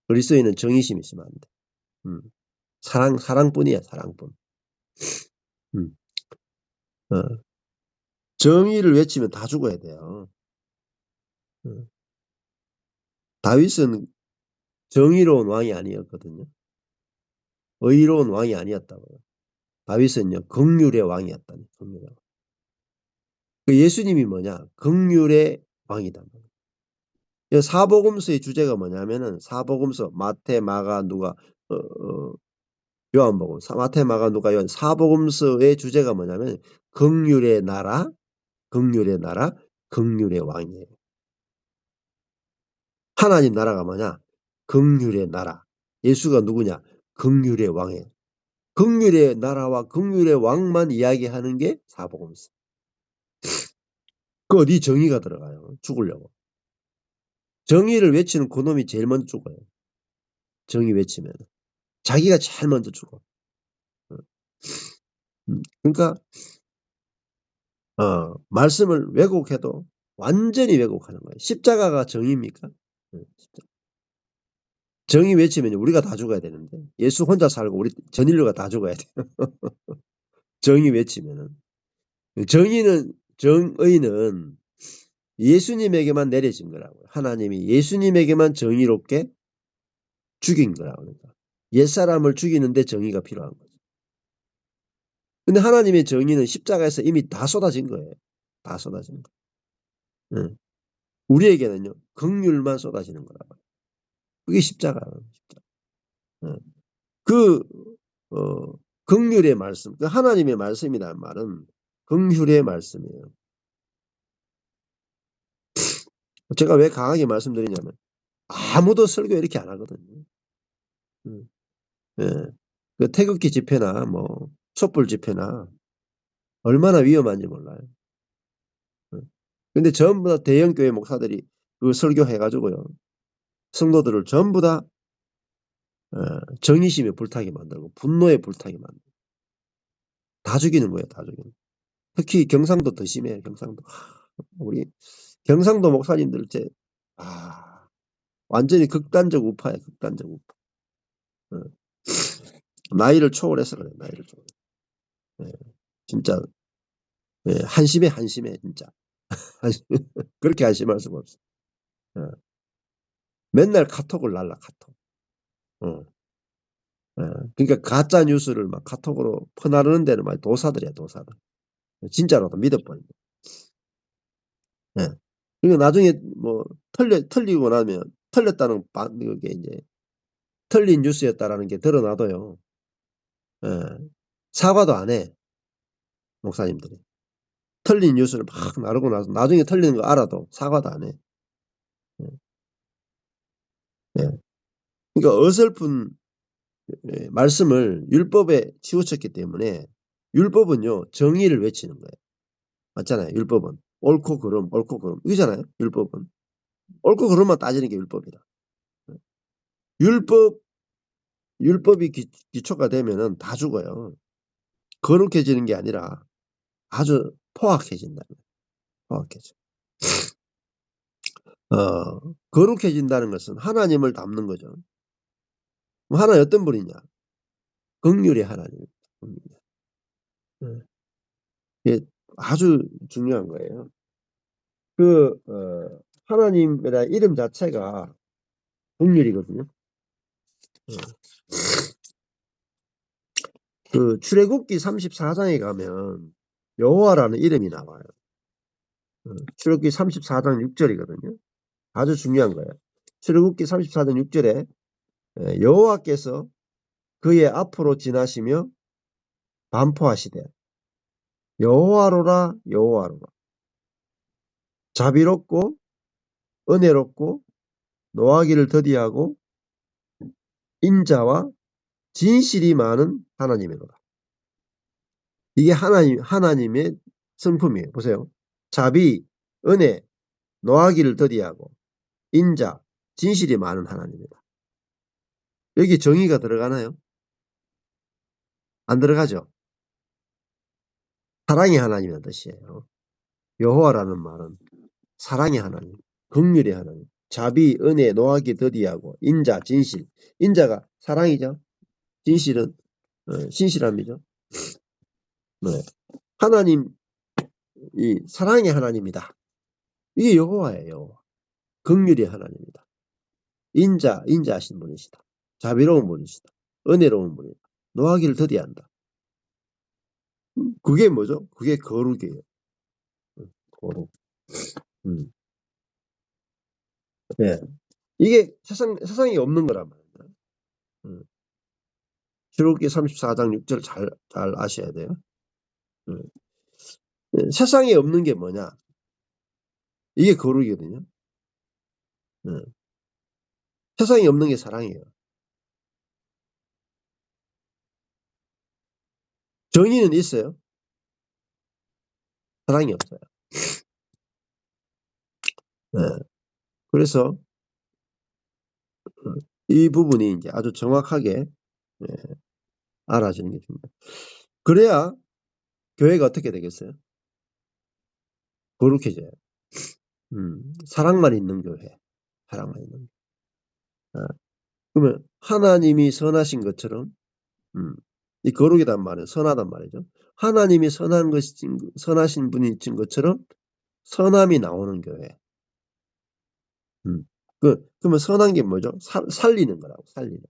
그리스도인은 정의심이 있으면 안 돼. 사랑뿐이야, 사랑뿐. 정의를 외치면 다 죽어야 돼요. 다윗은 정의로운 왕이 아니었거든요. 의로운 왕이 아니었다고요. 다윗은요, 긍휼의 왕이었다니, 긍휼의 왕. 그 예수님이 뭐냐? 긍휼의 왕이다. 사복음서의 주제가 뭐냐면은, 사복음서 마태, 마가, 누가, 요한복음, 마태, 마가, 누가, 요한 사복음서의 주제가 뭐냐면 긍휼의 나라, 긍휼의 왕이에요. 하나님 나라가 뭐냐? 긍휼의 나라. 예수가 누구냐? 긍휼의 왕이에요. 긍휼의 나라와 긍휼의 왕만 이야기하는 게 사복음서. 그 어디 정의가 들어가요? 죽으려고. 정의를 외치는 그놈이 제일 먼저 죽어요. 정의 외치면. 자기가 제일 먼저 죽어. 그러니까 말씀을 왜곡해도 완전히 왜곡하는 거예요. 십자가가 정의입니까? 정의 외치면 우리가 다 죽어야 되는데 예수 혼자 살고 우리 전 인류가 다 죽어야 돼요. 정의 외치면은. 정의는 예수님에게만 내려진 거라고요. 하나님이 예수님에게만 정의롭게 죽인 거라고. 그러니까. 옛사람을 죽이는데 정의가 필요한 거죠. 근데 하나님의 정의는 십자가에서 이미 다 쏟아진 거예요. 다 쏟아진 거. 응. 우리에게는요, 긍휼만 쏟아지는 거라고. 그게 십자가예요. 응. 그, 긍휼의 말씀, 그 하나님의 말씀이라는 말은 긍휼의 말씀이에요. 제가 왜 강하게 말씀드리냐면, 아무도 설교 이렇게 안 하거든요. 예. 그 태극기 집회나 뭐 촛불 집회나 얼마나 위험한지 몰라요. 근데 전부 다 대형 교회 목사들이 그 설교해가지고요. 성도들을 전부 다 정의심에 불타게 만들고 분노에 불타게 만들고 다 죽이는 거예요. 다 죽이는 거예요. 특히 경상도 더 심해요. 경상도. 우리 경상도 목사님들 완전히 극단적 우파예요. 극단적 우파. 나이를 초월해서 그래요. 나이를 초월. 진짜 한심해 진짜. 그렇게 한심할 수가 없어. 맨날 카톡을 날라 카톡. 어. 그러니까 가짜 뉴스를 막 카톡으로 퍼나르는 데는 막 도사들이야 도사들. 진짜로도 믿어버린다. 예. 그러니까 나중에 뭐 틀리고 나면 틀렸다는 그게 이제 틀린 뉴스였다라는 게 드러나도요. 예. 사과도 안 해. 목사님들이. 틀린 뉴스를 막 나르고 나서 나중에 틀리는 거 알아도 사과도 안 해. 예. 예. 그러니까 어설픈 말씀을 율법에 치우쳤기 때문에 율법은요 정의를 외치는 거예요. 맞잖아요. 율법은 옳고 그름 옳고 그름 이거잖아요. 율법은 옳고 그름만 따지는 게 율법이다. 율법이 기초가 되면은 다 죽어요. 거룩해지는 게 아니라 아주 포악해진다. 포악해져. 거룩해진다는 것은 하나님을 닮는 거죠. 하나님 어떤 분이냐? 긍휼의 하나님. 이게 아주 중요한 거예요. 하나님이라 이름 자체가 긍휼이거든요. 그 출애굽기 34장에 가면 여호와라는 이름이 나와요. 출애굽기 34장 6절이거든요. 아주 중요한 거예요. 출애굽기 34장 6절에 여호와께서 그의 앞으로 지나시며 반포하시되 여호와로라 여호와로라 자비롭고 은혜롭고 노하기를 더디하고 인자와 진실이 많은 하나님이로다. 이게 하나님의 성품이에요. 보세요. 자비, 은혜, 노하기를 더디하고 인자, 진실이 많은 하나님이다. 여기 정의가 들어가나요? 안 들어가죠. 사랑의 하나님이라는 뜻이에요. 여호와라는 말은 사랑의 하나님, 긍휼의 하나님, 자비, 은혜, 노하기 더디하고 인자, 진실. 인자가 사랑이죠. 진실은 신실함이죠. 네. 하나님 이 사랑의 하나님이다. 이게 여호와예요. 긍휼의 하나님이다. 인자하신 분이시다. 자비로운 분이시다. 은혜로운 분이다. 노하기를 더디한다. 그게 뭐죠? 그게 거룩이에요. 거룩. 음. 네. 이게 세상에 없는 거란 말이에요. 출애굽기 34장 6절 잘 아셔야 돼요. 세상에 없는 게 뭐냐? 이게 거룩이거든요. 세상에 없는 게 사랑이에요. 정의는 있어요. 사랑이 없어요. 예. 그래서 이 부분이 이제 아주 정확하게 알아지는 게 중요해요. 그래야 교회가 어떻게 되겠어요? 거룩해져요. 사랑만 있는 교회. 사랑만 있는. 그러면 하나님이 선하신 것처럼 이 거룩이란 말은 선하단 말이죠. 하나님이 선하신 분이신 것처럼 선함이 나오는 교회. 그러면 선한 게 뭐죠? 살리는 거라고. 살리는 거.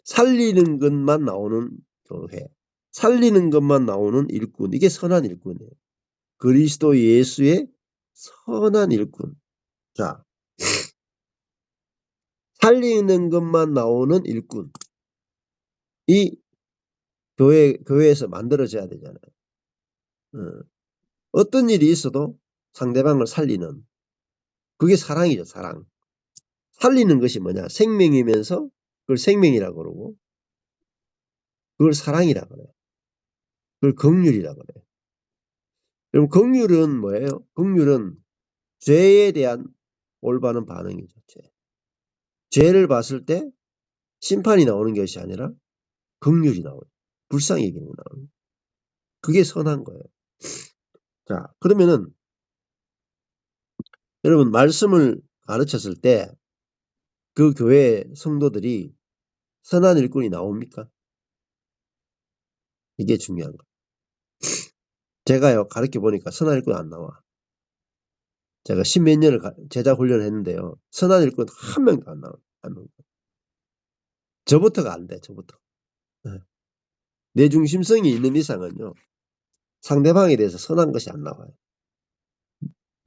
살리는 것만 나오는 교회. 살리는 것만 나오는 일꾼. 이게 선한 일꾼이에요. 그리스도 예수의 선한 일꾼. 자, 살리는 것만 나오는 일꾼. 이 교회에서 만들어져야 되잖아요. 어떤 일이 있어도 상대방을 살리는. 그게 사랑이죠, 사랑. 살리는 것이 뭐냐? 생명이면서 그걸 생명이라고 그러고, 그걸 사랑이라고 그래요. 그걸 긍휼이라고 그래요. 그럼 긍휼은 뭐예요? 긍휼은 죄에 대한 올바른 반응이죠. 죄를 봤을 때 심판이 나오는 것이 아니라 긍휼이 나오는, 불쌍히 여기는 게 나오는. 그게 선한 거예요. 자, 그러면은 여러분 말씀을 가르쳤을 때 그 교회 성도들이 선한 일꾼이 나옵니까? 이게 중요한 거예요. 제가요 가르쳐 보니까 선한 일꾼 안 나와. 제가 십몇 년을 제자 훈련을 했는데요. 선한 일꾼 한 명도 안 나와요. 한 명도. 저부터가 안 돼. 저부터. 내 중심성이 있는 이상은요. 상대방에 대해서 선한 것이 안 나와요.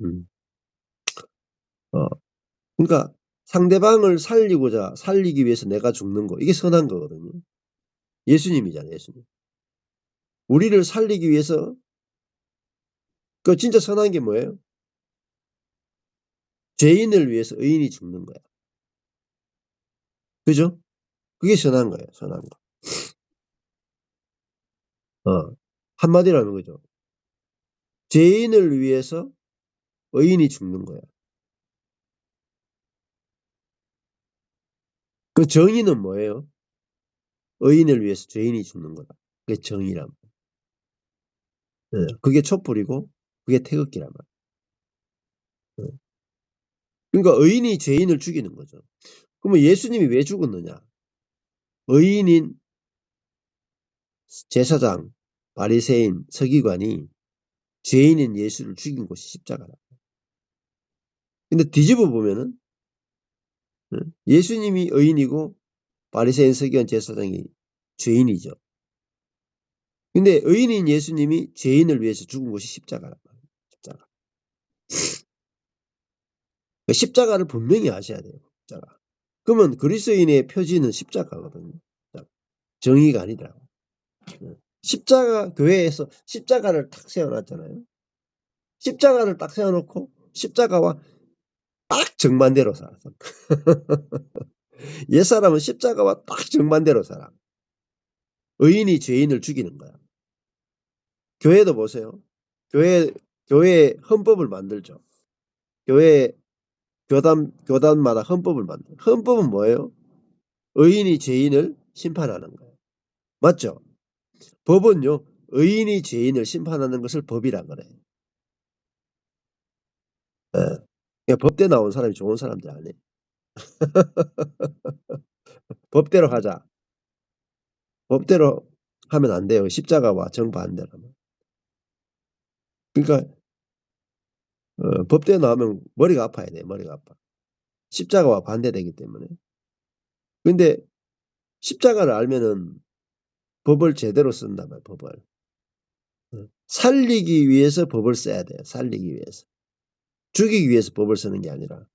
음. 그러니까 상대방을 살리기 위해서 내가 죽는 거. 이게 선한 거거든요. 예수님이잖아요. 예수님. 우리를 살리기 위해서 그 진짜 선한 게 뭐예요? 죄인을 위해서 의인이 죽는 거야. 그죠? 그게 선한 거예요. 선한 거. 한마디로 하면 그죠. 죄인을 위해서 의인이 죽는 거야. 그 정의는 뭐예요? 의인을 위해서 죄인이 죽는 거다. 그게 정의란 말이에요. 그게 촛불이고 그게 태극기란 말이에요. 그러니까 의인이 죄인을 죽이는 거죠. 그러면 예수님이 왜 죽었느냐? 의인인 제사장, 바리새인, 서기관이 죄인인 예수를 죽인 곳이 십자가라. 근데 뒤집어 보면은 예수님이 의인이고 바리새인, 서기관, 제사장이 죄인이죠. 근데 의인인 예수님이 죄인을 위해서 죽은 곳이 십자가란 말이에요. 십자가. 그러니까 십자가를 분명히 아셔야 돼요. 십자가. 그러면 그리스도인의 표지는 십자가거든요. 정의가 아니더라고. 십자가 교회에서 십자가를 딱 세워놨잖아요. 십자가를 딱 세워놓고 십자가와 딱 정반대로 살았어. 옛사람은 십자가와 딱 정반대로 살아. 의인이 죄인을 죽이는 거야. 교회도 보세요. 교회 헌법을 만들죠. 교회 교단마다 헌법을 만들죠. 헌법은 뭐예요? 의인이 죄인을 심판하는 거예요. 맞죠? 법은요. 의인이 죄인을 심판하는 것을 법이라 그래요. 그러니까 법대 나온 사람이 좋은 사람들 아니에요. 법대로 하자. 법대로 하면 안 돼요. 십자가와 정반대라면. 그러니까 법대로 나오면 머리가 아파야 돼요. 머리가 아파. 십자가와 반대되기 때문에. 근데 십자가를 알면은 법을 제대로 쓴단 말이에요. 법을. 살리기 위해서 법을 써야 돼요. 살리기 위해서. 죽이기 위해서 법을 쓰는 게 아니라.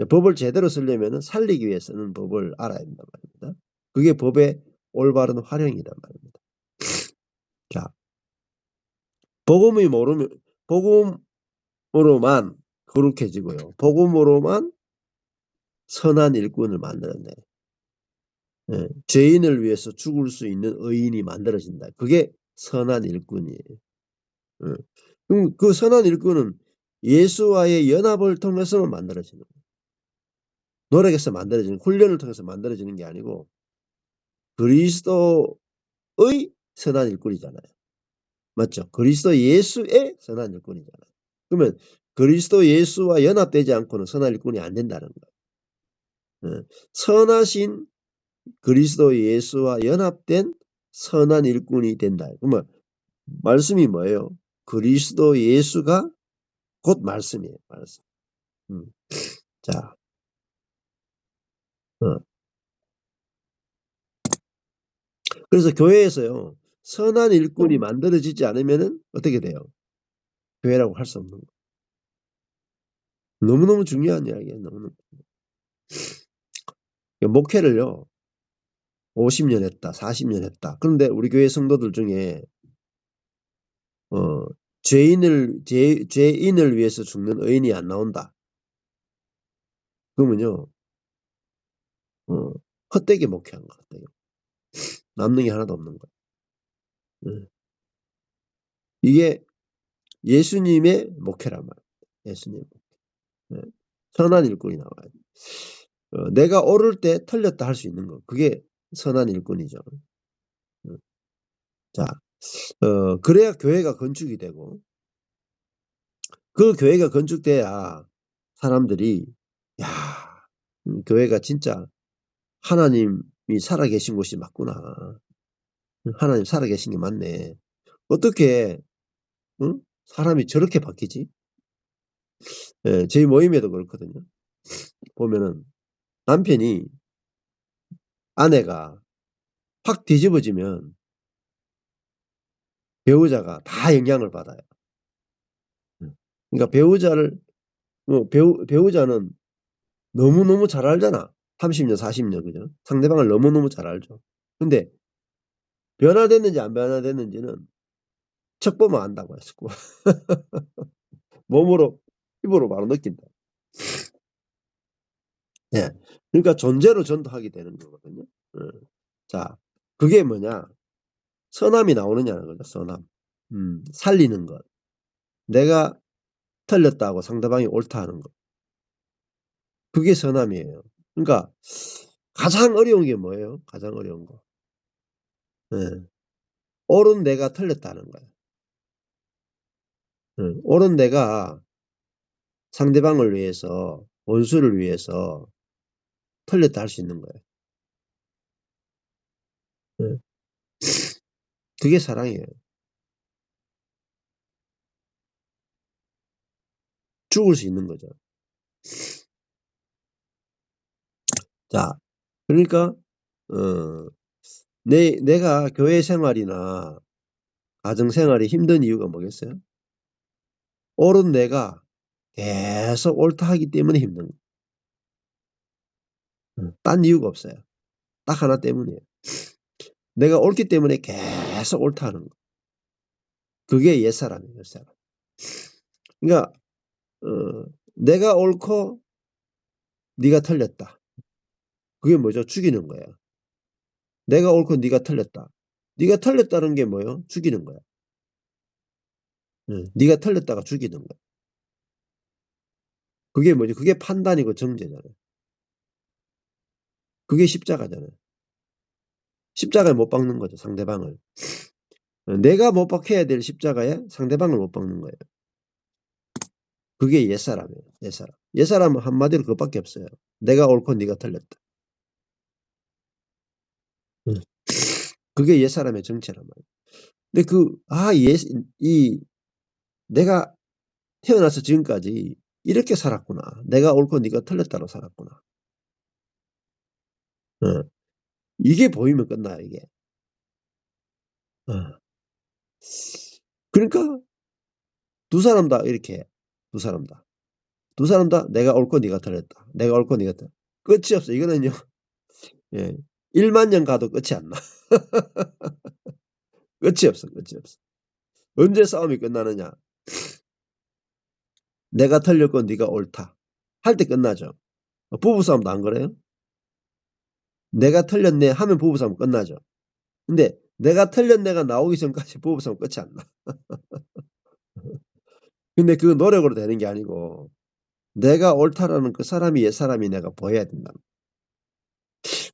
법을 제대로 쓰려면 살리기 위해 서는 법을 알아야 된단 말입니다. 그게 법의 올바른 활용이란 말입니다. 자, 복음으로만 거룩해지고요. 복음으로만 선한 일꾼을 만들어내. 죄인을 위해서 죽을 수 있는 의인이 만들어진다. 그게 선한 일꾼이에요. 그럼 그 선한 일꾼은 예수와의 연합을 통해서만 만들어지는 거예요. 노력해서 만들어지는, 훈련을 통해서 만들어지는 게 아니고 그리스도의 선한 일꾼이잖아요. 맞죠? 그리스도 예수의 선한 일꾼이잖아요. 그러면 그리스도 예수와 연합되지 않고는 선한 일꾼이 안 된다는 거예요. 선하신 그리스도 예수와 연합된 선한 일꾼이 된다. 그러면 말씀이 뭐예요? 그리스도 예수가 곧 말씀이에요. 말씀. 자, 그래서 교회에서요, 선한 일꾼이 만들어지지 않으면은 어떻게 돼요? 교회라고 할 수 없는 거예요. 너무너무 중요한 이야기예요. 너무너무. 목회를요, 50년 했다, 40년 했다. 그런데 우리 교회 성도들 중에 죄인을 위해서 죽는 의인이 안 나온다. 그러면요, 헛되게 목회한 것 같아요. 남는 게 하나도 없는 거예요. 이게 예수님의 목회란 말이에요. 예수님. 선한 일꾼이 나와요. 내가 옳을 때 틀렸다 할 수 있는 거. 그게 선한 일꾼이죠. 자, 그래야 교회가 건축이 되고, 그 교회가 건축돼야 사람들이, 야, 교회가 진짜 하나님이 살아계신 곳이 맞구나. 하나님 살아계신 게 맞네. 어떻게, 사람이 저렇게 바뀌지? 예, 저희 모임에도 그렇거든요. 보면은 남편이, 아내가 확 뒤집어지면 배우자가 다 영향을 받아요. 그러니까 배우자는 너무너무 잘 알잖아. 30년, 40년, 그죠? 상대방을 너무너무 잘 알죠. 근데 변화됐는지 안 변화됐는지는 척 보면 안다고 했었고, 몸으로, 입으로 바로 느낀다. 예. 그러니까 존재로 전도하게 되는 거거든요. 자, 그게 뭐냐? 선함이 나오느냐는 거죠, 선함. 살리는 것. 내가 틀렸다고 상대방이 옳다 하는 것. 그게 선함이에요. 그러니까 가장 어려운 게 뭐예요? 가장 어려운 거. 옳은 내가 틀렸다는 거예요. 옳은 내가 상대방을 위해서, 원수를 위해서 틀렸다 할 수 있는 거예요. 그게 사랑이에요. 죽을 수 있는 거죠. 자, 그러니까 내가 교회 생활이나 가정 생활이 힘든 이유가 뭐겠어요? 옳은 내가 계속 옳다 하기 때문에 힘든 거예요. 딴 이유가 없어요. 딱 하나 때문이에요. 내가 옳기 때문에 계속 옳다 하는 거. 그게 옛사람이에요. 옛사람. 그러니까 내가 옳고 네가 틀렸다. 그게 뭐죠? 죽이는 거예요. 내가 옳고 네가 틀렸다. 네가 틀렸다는 게 뭐예요? 죽이는 거야. 네가 틀렸다가 죽이는 거야. 그게 뭐지? 그게 판단이고 정죄잖아요. 그게 십자가잖아요. 십자가에 못 박는 거죠, 상대방을. 내가 못 박혀야 될 십자가에 상대방을 못 박는 거예요. 그게 옛사람이에요. 옛사람. 옛사람은 한마디로 그것밖에 없어요. 내가 옳고 네가 틀렸다. 그게 옛사람의 정체란 말이에요. 근데 내가 태어나서 지금까지 이렇게 살았구나. 내가 옳고 네가 틀렸다로 살았구나. 이게 보이면 끝나요, 이게. 그러니까 두 사람 다 이렇게 두 사람 다. 두 사람 다 내가 옳고 네가 틀렸다. 내가 옳고 네가 틀렸다. 끝이 없어. 이거는요. 예. 1만 년 가도 끝이 안 나. 끝이 없어. 끝이 없어. 언제 싸움이 끝나느냐? 내가 틀렸고 네가 옳다. 할 때 끝나죠. 부부싸움도 안 그래요? 내가 틀렸네 하면 부부싸움 끝나죠. 근데 내가 틀렸네가 나오기 전까지 부부싸움 끝이 안 나. 근데 그 노력으로 되는 게 아니고 내가 옳다라는 그 사람이 옛사람이 내가 보여야 된다.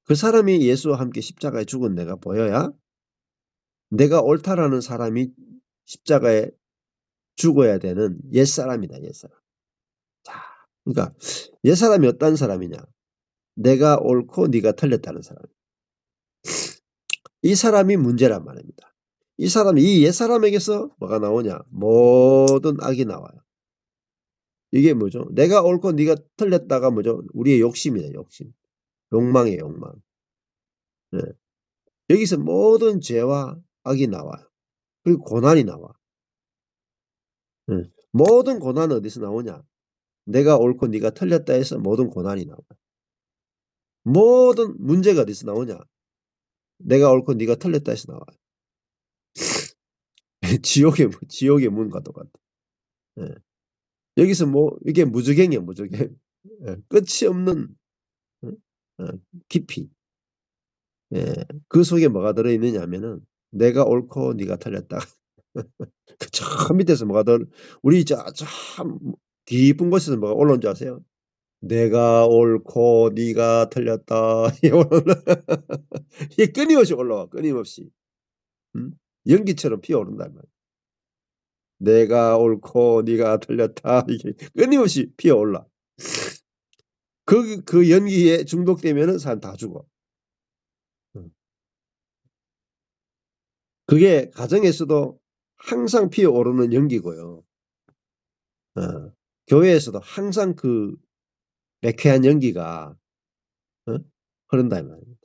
그 사람이 예수와 함께 십자가에 죽은 내가 보여야 내가 옳다라는 사람이 십자가에 죽어야 되는 옛사람이다. 옛사람. 자, 그러니까 옛사람이 어떤 사람이냐. 내가 옳고 네가 틀렸다는 사람. 이 사람이 문제란 말입니다. 이 옛사람에게서 뭐가 나오냐. 모든 악이 나와요. 이게 뭐죠? 내가 옳고 네가 틀렸다가 뭐죠? 우리의 욕심이다. 욕심. 욕망이에요. 욕망. 네. 여기서 모든 죄와 악이 나와요. 그리고 고난이 나와. 네. 모든 고난은 어디서 나오냐? 내가 옳고 네가 틀렸다 해서 모든 고난이 나와. 모든 문제가 어디서 나오냐? 내가 옳고 네가 틀렸다 해서 나와요. 지옥의 문과 똑같아. 예. 여기서 뭐 이게 무저갱이야 무저갱. 예. 끝이 없는 깊이. 예. 그 속에 뭐가 들어있느냐 하면은 내가 옳고 네가 틀렸다. 그 저 밑에서 뭐가 우리 참 깊은 곳에서 뭐가 올라온 줄 아세요? 내가 옳고 네가 틀렸다. 이게 끊임없이 올라와. 끊임없이. 연기처럼 피어오른단 말이야. 내가 옳고 네가 틀렸다. 이게 끊임없이 피어올라. 그 연기에 중독되면은 사람 다 죽어. 그게 가정에서도 항상 피어오르는 연기고요. 교회에서도 항상 그 매캐한 연기가 흐른다 이 말입니다.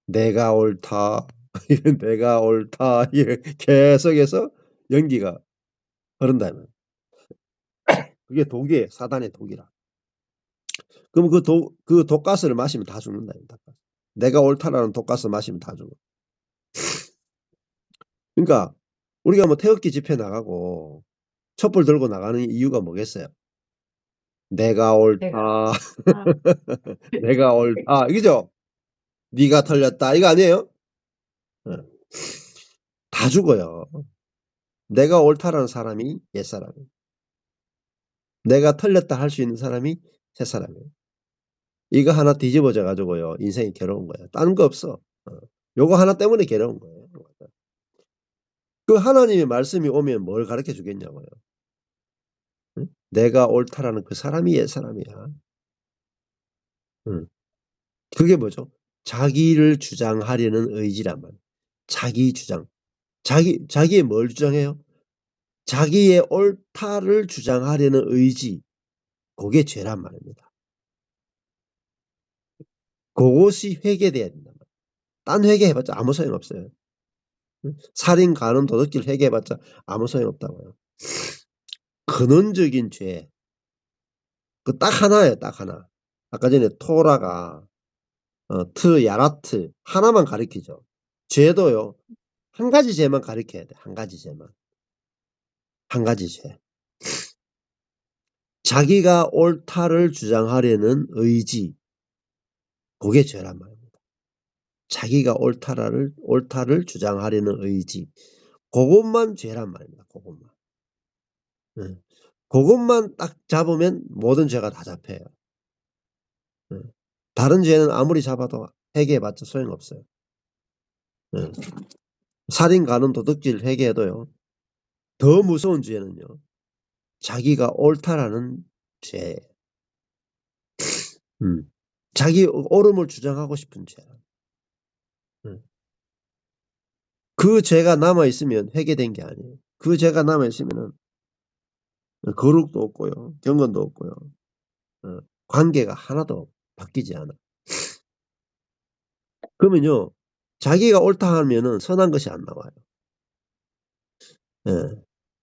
내가 옳다. 내가 옳다. 이게 계속해서 연기가 흐른다 이 말입니다. 그게 독이에요. 사단의 독이라. 그럼 그 독가스를 마시면 다 죽는다. 내가 옳다라는 독가스 마시면 다 죽어. 그러니까 우리가 뭐 태극기 집회 나가고 촛불 들고 나가는 이유가 뭐겠어요? 내가 옳다. 내가 옳다. 이거죠? 네가 틀렸다. 이거 아니에요? 다 죽어요. 내가 옳다라는 사람이 옛사람이에요. 내가 틀렸다 할 수 있는 사람이 새사람이에요. 이거 하나 뒤집어져 가지고요. 인생이 괴로운 거예요. 다른 거 없어. 요거 하나 때문에 괴로운 거예요. 그 하나님의 말씀이 오면 뭘 가르쳐 주겠냐고요. 응? 내가 옳다라는 그 사람이 옛사람이야. 응. 그게 뭐죠? 자기를 주장하려는 의지란 말이에요. 자기 주장. 자기의 뭘 주장해요? 자기의 옳다를 주장하려는 의지. 그게 죄란 말입니다. 그것이 회개돼야 된다. 딴 회개해봤자 아무 소용없어요. 살인, 간음, 도둑질 회개해봤자 아무 소용없다고요. 근원적인 죄. 그 딱 하나예요. 딱 하나. 아까 전에 토라가 야라트 하나만 가리키죠. 죄도요. 한 가지 죄만 가리켜야 돼. 한 가지 죄만. 한 가지 죄. 자기가 옳다를 주장하려는 의지. 그게 죄란 말입니다. 자기가 옳다를 주장하려는 의지. 그것만 죄란 말입니다. 그것만. 네. 그것만 딱 잡으면 모든 죄가 다 잡혀요. 네. 다른 죄는 아무리 잡아도 회개해봤자 소용없어요. 네. 살인, 간음, 도둑질 회개해도요. 더 무서운 죄는요. 자기가 옳다라는 죄. 자기 옳음을 주장하고 싶은 죄. 그 죄가 남아있으면 회개된 게 아니에요. 그 죄가 남아있으면 거룩도 없고요. 경건도 없고요. 관계가 하나도 바뀌지 않아. 그러면요. 자기가 옳다 하면은 선한 것이 안 나와요.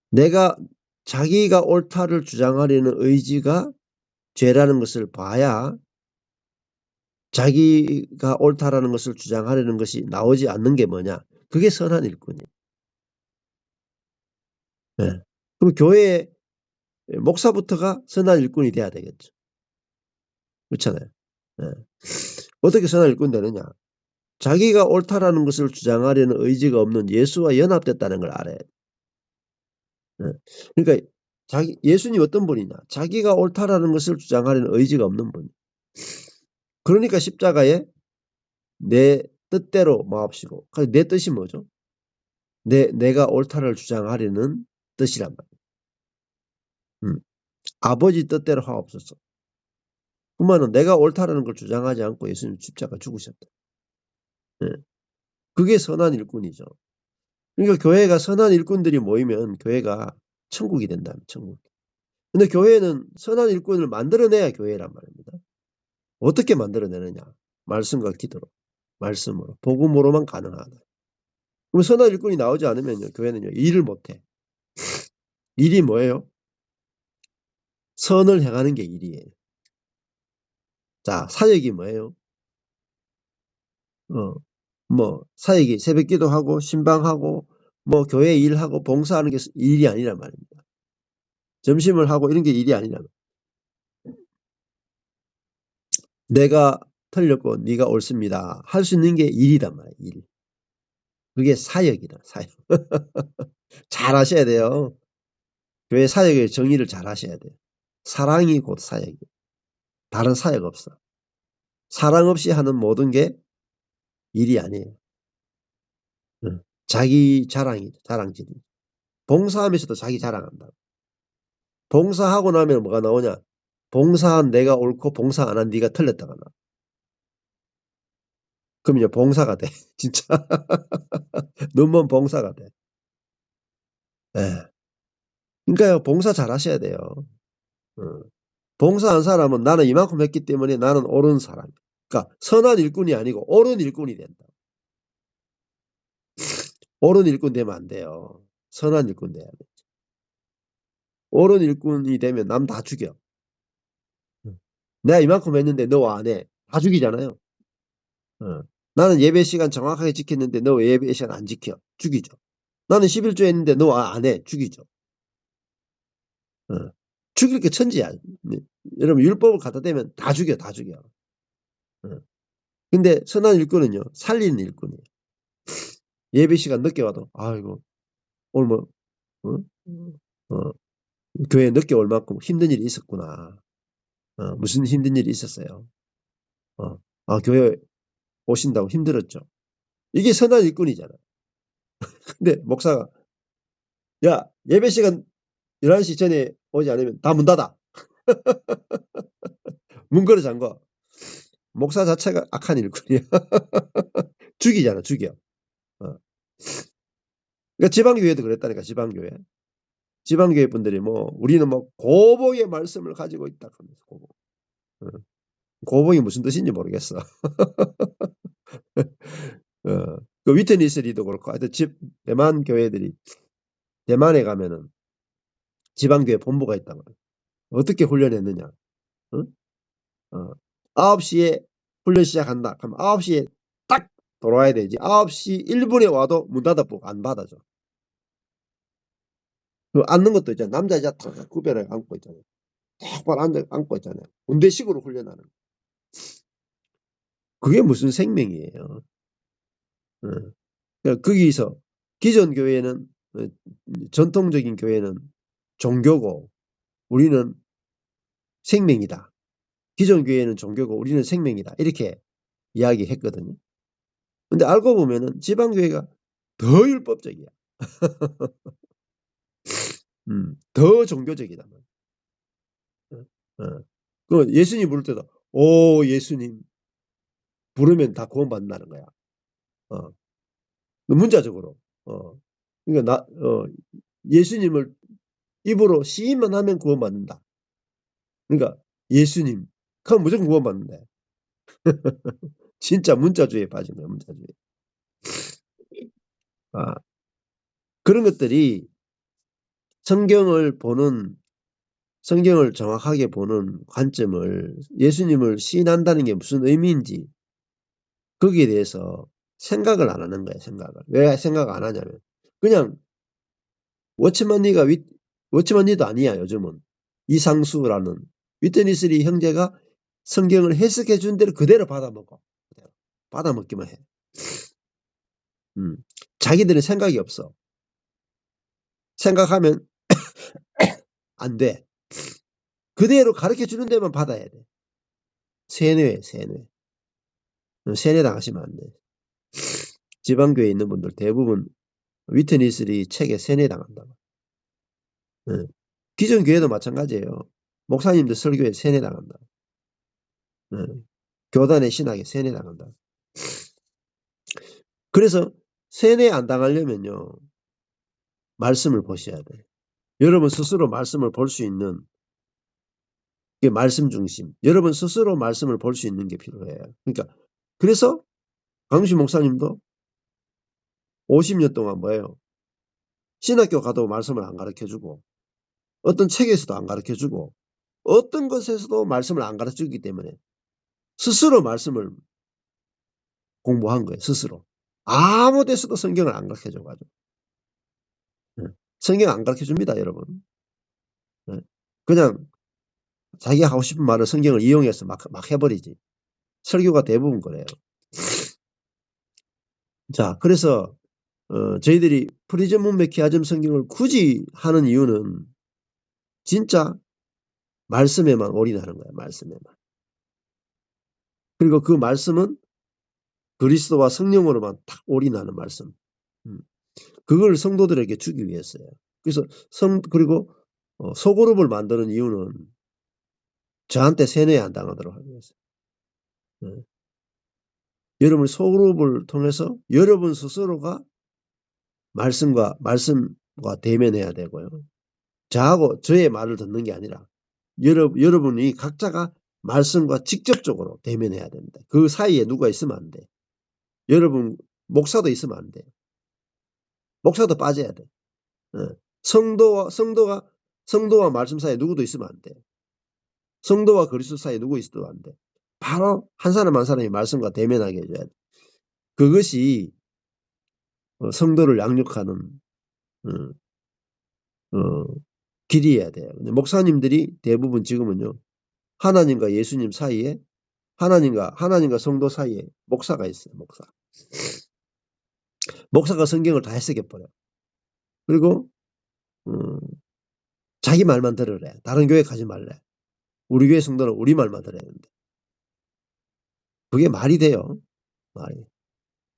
내가 자기가 옳다를 주장하려는 의지가 죄라는 것을 봐야 자기가 옳다라는 것을 주장하려는 것이 나오지 않는 게 뭐냐. 그게 선한 일꾼이에요. 그럼 교회의 목사부터가 선한 일꾼이 돼야 되겠죠. 그렇잖아요. 어떻게 선한 일꾼 되느냐. 자기가 옳다라는 것을 주장하려는 의지가 없는 예수와 연합됐다는 걸 알아야 돼. 그러니까 예수님 어떤 분이냐? 자기가 옳다라는 것을 주장하려는 의지가 없는 분. 그러니까 십자가에 내 뜻대로 마옵시고. 내 뜻이 뭐죠? 내가 옳다를 주장하려는 뜻이란 말이에요. 아버지 뜻대로 하옵소서. 그러면 내가 옳다라는 걸 주장하지 않고 예수님 십자가 죽으셨다. 예. 그게 선한 일꾼이죠. 그러니까 교회가 선한 일꾼들이 모이면 교회가 천국이 된다면 천국. 근데 교회는 선한 일꾼을 만들어내야 교회란 말입니다. 어떻게 만들어내느냐? 말씀과 기도로, 말씀으로, 복음으로만 가능하다. 그럼 선한 일꾼이 나오지 않으면요, 교회는요, 일을 못해. 일이 뭐예요? 선을 행하는 게 일이에요. 자, 사역이 뭐예요? 사역이 새벽 기도하고, 신방하고, 교회 일하고, 봉사하는 게 일이 아니란 말입니다. 점심을 하고 이런 게 일이 아니란 말입니다. 내가 틀렸고 네가 옳습니다. 할 수 있는 게 일이란 말이에요. 일. 그게 사역이다. 사역. 잘 하셔야 돼요. 교회 사역의 정의를 잘 하셔야 돼요. 사랑이 곧 사역이에요. 다른 사역 없어. 사랑 없이 하는 모든 게 일이 아니에요. 자기 자랑이죠. 자랑질이. 봉사하면서도 자기 자랑한다. 봉사하고 나면 뭐가 나오냐? 봉사한 내가 옳고 봉사 안 한 네가 틀렸다가 나. 그럼 이제 봉사가 돼. 진짜. 눈먼 봉사가 돼. 예. 그러니까요, 봉사 잘 하셔야 돼요. 봉사한 사람은 나는 이만큼 했기 때문에 나는 옳은 사람. 그러니까 선한 일꾼이 아니고 옳은 일꾼이 된다. 옳은 일꾼 되면 안 돼요. 선한 일꾼 돼야 돼. 옳은 일꾼이 되면 남 다 죽여. 내가 이만큼 했는데 너 안 해. 다 죽이잖아요. 나는 예배 시간 정확하게 지켰는데 너 왜 예배 시간 안 지켜? 죽이죠. 나는 11조 했는데 너 안 해. 죽이죠. 죽일 게 천지야. 여러분 율법을 갖다 대면 다 죽여. 다 죽여. 근데 선한 일꾼은요. 살리는 일꾼이에요. 예배 시간 늦게 와도 아이고 오늘 뭐 교회 늦게 올 만큼 힘든 일이 있었구나. 무슨 힘든 일이 있었어요. 교회 오신다고 힘들었죠. 이게 선한 일꾼이잖아. 근데 목사가 야 예배 시간 11시 전에 오지 않으면 다 문 닫아. 문 걸어 잠궈. 목사 자체가 악한 일꾼이야. 죽이잖아. 죽여. 그러니까 지방교회도 그랬다니까. 지방교회 분들이 우리는 고복의 말씀을 가지고 있다. 고복이 무슨 뜻인지 모르겠어. 그 위트니스리도 그렇고 하여튼 대만 교회들이 대만에 가면은 지방교회 본부가 있단 말이야. 어떻게 훈련했느냐? 9시에 훈련 시작한다. 그럼 9시에 딱 돌아와야 되지. 9시 1분에 와도 문 닫아보고 안 받아줘. 그 앉는 것도 있잖아. 남자 여자 탁 구별해 앉고 있잖아요. 똑바로 앉고 있잖아요. 군대식으로 훈련하는. 그게 무슨 생명이에요. 그러니까 거기서 기존 교회는 전통적인 교회는 종교고 우리는 생명이다. 기존 교회는 종교고 우리는 생명이다. 이렇게 이야기했거든요. 근데 알고 보면은 지방교회가 더 율법적이야. 더 종교적이다. 그 예수님 부를 때도 오 예수님 부르면 다 구원받는다는 거야. 문자적으로. 그러니까 예수님을 입으로 시인만 하면 구원받는다. 그러니까 예수님 그럼 무조건 구원받는다. 진짜 문자주의에 빠진 거야. 문자주의. 그런 것들이 성경을 정확하게 보는 관점을 예수님을 시인한다는 게 무슨 의미인지 거기에 대해서 생각을 안 하는 거예요. 왜 생각 안 하냐면 그냥 워치만 니도 아니야. 요즘은 이상수라는 위트니스리 형제가 성경을 해석해 준 대로 그대로 받아먹어. 받아먹기만 해. 자기들은 생각이 없어. 생각하면 안 돼. 그대로 가르쳐주는 데만 받아야 돼. 세뇌. 세뇌 당하시면 안 돼. 지방교회에 있는 분들 대부분 위트니스리 책에 세뇌 당한다. 기존 교회도 마찬가지예요. 목사님들 설교에 세뇌 당한다. 교단의 신학에 세뇌 당한다. 그래서 세뇌 안 당하려면요, 말씀을 보셔야 돼. 여러분 스스로 말씀을 볼 수 있는 게 말씀 중심. 여러분 스스로 말씀을 볼 수 있는 게 필요해요. 그러니까 그래서 강유신 목사님도 50년 동안 뭐예요? 신학교 가도 말씀을 안 가르쳐주고 어떤 책에서도 안 가르쳐주고 어떤 것에서도 말씀을 안 가르쳐주기 때문에 스스로 말씀을 공부한 거예요. 스스로. 아무 데서도 성경을 안 가르쳐줘가지고. 성경 안 가르쳐줍니다, 여러분. 그냥 자기가 하고 싶은 말을 성경을 이용해서 막 해버리지. 설교가 대부분 그래요. 자, 그래서 저희들이 프리즘 문맥 키아즘 성경을 굳이 하는 이유는 진짜 말씀에만 올인하는 거예요. 말씀에만. 그리고 그 말씀은 그리스도와 성령으로만 딱 올인하는 말씀. 그걸 성도들에게 주기 위해서요. 그래서 그리고 소그룹을 만드는 이유는 저한테 세뇌 안 당하도록 하기 위해서. 여러분 소그룹을 통해서 여러분 스스로가 말씀과 대면해야 되고요. 저하고 저의 말을 듣는 게 아니라 여러분이 각자가 말씀과 직접적으로 대면해야 됩니다. 그 사이에 누가 있으면 안 돼. 여러분 목사도 있으면 안 돼. 목사도 빠져야 돼. 성도와 말씀 사이에 누구도 있으면 안 돼. 성도와 그리스도 사이에 누구 있어도 안 돼. 바로 한 사람 한 사람이 말씀과 대면하게 해줘야 돼. 그것이 성도를 양육하는 길이어야 돼요. 근데 목사님들이 대부분 지금은요, 하나님과 예수님 사이에 하나님과 성도 사이에 목사가 있어요. 목사가 성경을 다 해석해 버려. 그리고 자기 말만 들으래. 다른 교회 가지 말래. 우리 교회 성도는 우리 말만 들어야 되는데. 그게 말이 돼요.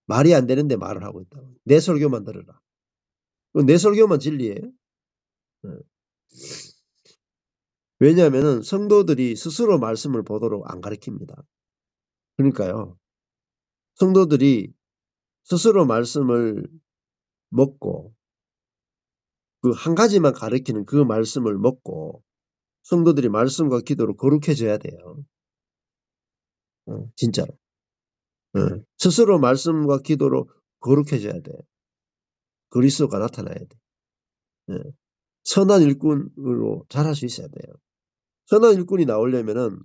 말이 안 되는데 말을 하고 있다. 내 설교만 들으라. 내 설교만 진리예요. 왜냐하면 성도들이 스스로 말씀을 보도록 안 가르칩니다. 그러니까요. 성도들이 스스로 말씀을 먹고 그 한 가지만 가르치는 그 말씀을 먹고 성도들이 말씀과 기도로 거룩해져야 돼요. 진짜로. 스스로 말씀과 기도로 거룩해져야 돼. 그리스도가 나타나야 돼. 선한 일꾼으로 자랄 수 있어야 돼요. 선한 일꾼이 나오려면은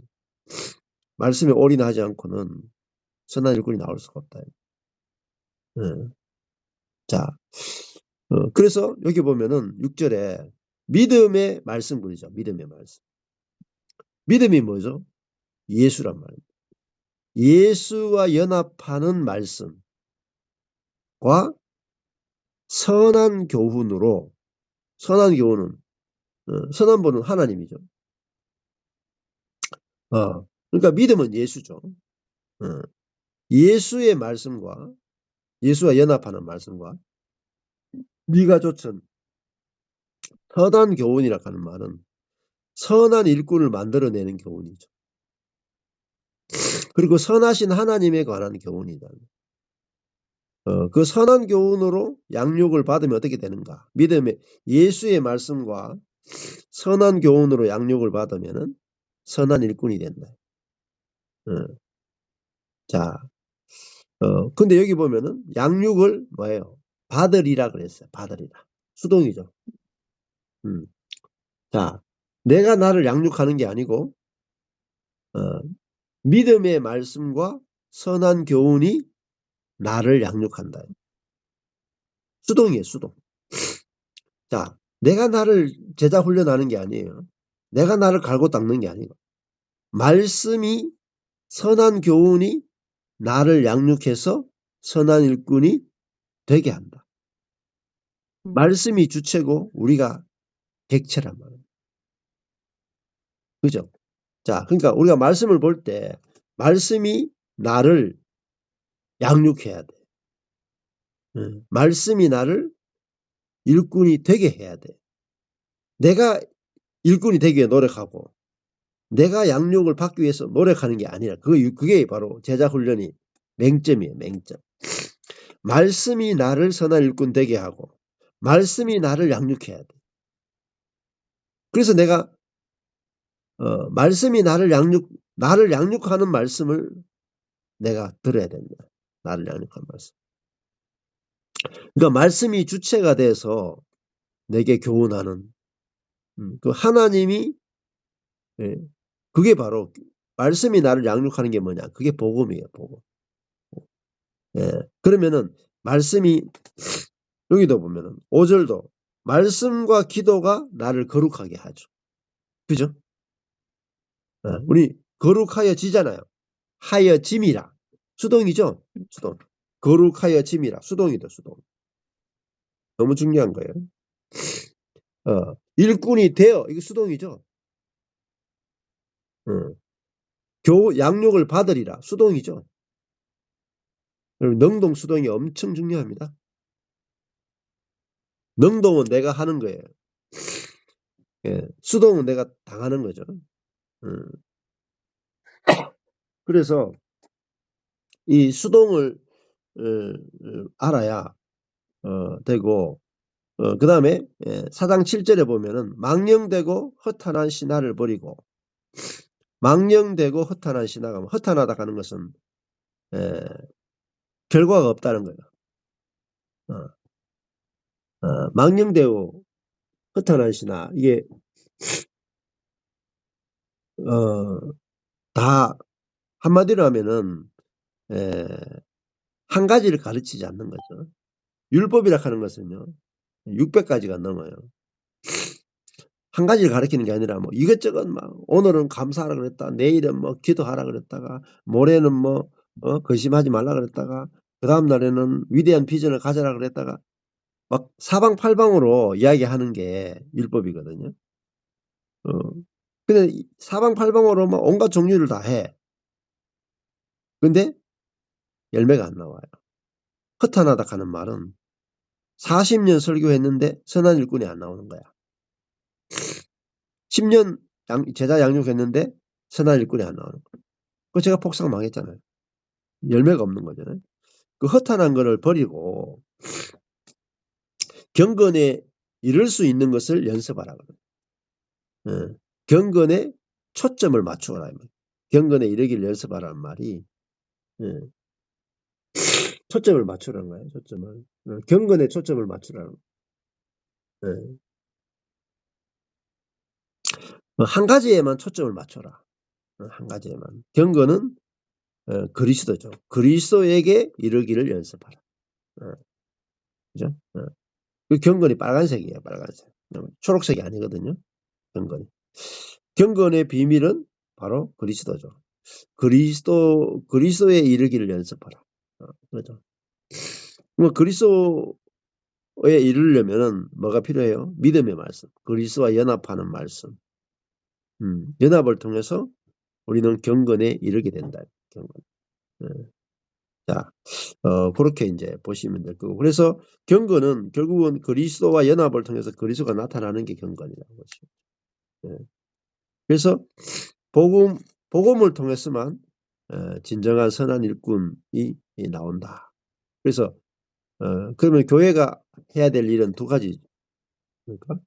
말씀에 올인하지 않고는 선한 일꾼이 나올 수가 없다. 자, 그래서 여기 보면은 6절에 믿음의 말씀 그리죠. 믿음의 말씀. 믿음이 뭐죠? 예수란 말입니다. 예수와 연합하는 말씀과 선한 교훈으로, 선한 교훈은 선한 분은 하나님이죠. 그러니까 믿음은 예수죠. 예수의 말씀과 예수와 연합하는 말씀과 네가 좇은 선한 교훈이라 하는 말은 선한 일꾼을 만들어내는 교훈이죠. 그리고 선하신 하나님에 관한 교훈이다. 그 선한 교훈으로 양육을 받으면 어떻게 되는가? 믿음의 예수의 말씀과 선한 교훈으로 양육을 받으면은 선한 일꾼이 된다. 자, 근데 여기 보면은 양육을 뭐예요? 받으리라 그랬어요. 받으리라. 수동이죠. 자, 내가 나를 양육하는 게 아니고 믿음의 말씀과 선한 교훈이 나를 양육한다. 수동이에요. 수동. 자, 내가 나를 제자 훈련하는 게 아니에요. 내가 나를 갈고 닦는 게 아니고 말씀이 선한 교훈이 나를 양육해서 선한 일꾼이 되게 한다. 말씀이 주체고 우리가 객체란 말이에요. 그죠? 자, 그러니까 우리가 말씀을 볼 때 말씀이 나를 양육해야 돼. 말씀이 나를 일꾼이 되게 해야 돼. 내가 일꾼이 되기 위해 노력하고 내가 양육을 받기 위해서 노력하는 게 아니라 그게 바로 제자 훈련이 맹점이에요. 맹점. 말씀이 나를 선한 일꾼 되게 하고 말씀이 나를 양육해야 돼. 그래서 내가 말씀이 나를 양육하는 말씀을 내가 들어야 된다. 나를 양육하는 말씀. 그러니까 말씀이 주체가 돼서 내게 교훈하는 그 하나님이 예, 그게 바로 말씀이 나를 양육하는 게 뭐냐? 그게 복음이에요. 복음. 예, 그러면은 말씀이 여기도 보면은 5절도 말씀과 기도가 나를 거룩하게 하죠. 그죠? 우리 거룩하여지잖아요. 하여짐이라. 수동이죠? 수동. 거룩하여짐이라. 수동이다. 수동. 너무 중요한 거예요. 일꾼이 되어. 이게 수동이죠? 양육을 받으리라. 수동이죠? 능동, 수동이 엄청 중요합니다. 능동은 내가 하는 거예요. 예, 수동은 내가 당하는 거죠. 그래서 이 수동을 알아야 되고 그 다음에 4장 7절에 보면은 망령되고 허탄한 신하를 버리고 망령되고 허탄한 신하가 허탄하다 하는 것은 결과가 없다는 거예요. 망령되고 허탄한 신하 이게 다 한마디로 하면은 한 가지를 가르치지 않는 거죠. 율법이라 하는 것은요 600가지가 넘어요. 한 가지를 가르치는 게 아니라 뭐 이것저것 막 오늘은 감사하라 그랬다, 내일은 뭐 기도하라 그랬다가, 모레는 뭐 거심하지 말라 그랬다가, 그 다음 날에는 위대한 비전을 가져라 그랬다가 막 사방팔방으로 이야기하는 게 율법이거든요. 근데 사방팔방으로 막 온갖 종류를 다 해. 근데 열매가 안 나와요. 허탄하다 하는 말은 40년 설교했는데 선한 일꾼이 안 나오는 거야. 10년 제자 양육했는데 선한 일꾼이 안 나오는 거야. 그 제가 폭삭 망했잖아요. 열매가 없는 거잖아요. 그 허탄한 거를 버리고 경건에 이를 수 있는 것을 연습하라. 경건에 초점을 맞추어라. 경건에 이르기를 연습하라는 말이 초점을 맞추라는 거예요. 초점을. 경건에 초점을 맞추라는 거예요. 한 가지에만 초점을 맞춰라. 한 가지에만. 경건은 그리스도죠. 그리스도에게 이르기를 연습하라. 그죠? 그 경건이 빨간색이에요. 빨간색. 초록색이 아니거든요. 경건이. 경건의 비밀은 바로 그리스도죠. 그리스도에 이르기를 연습하라. 그렇죠. 뭐 그리스도에 이르려면은 뭐가 필요해요? 믿음의 말씀. 그리스도와 연합하는 말씀. 연합을 통해서 우리는 경건에 이르게 된다. 경건. 자, 그렇게 이제 보시면 될 거고. 그래서 경건은 결국은 그리스도와 연합을 통해서 그리스도가 나타나는 게 경건이라는 것이죠. 그래서 복음을 통해서만 진정한 선한 일꾼이 나온다. 그래서 그러면 교회가 해야 될 일은 두 가지. 그러니까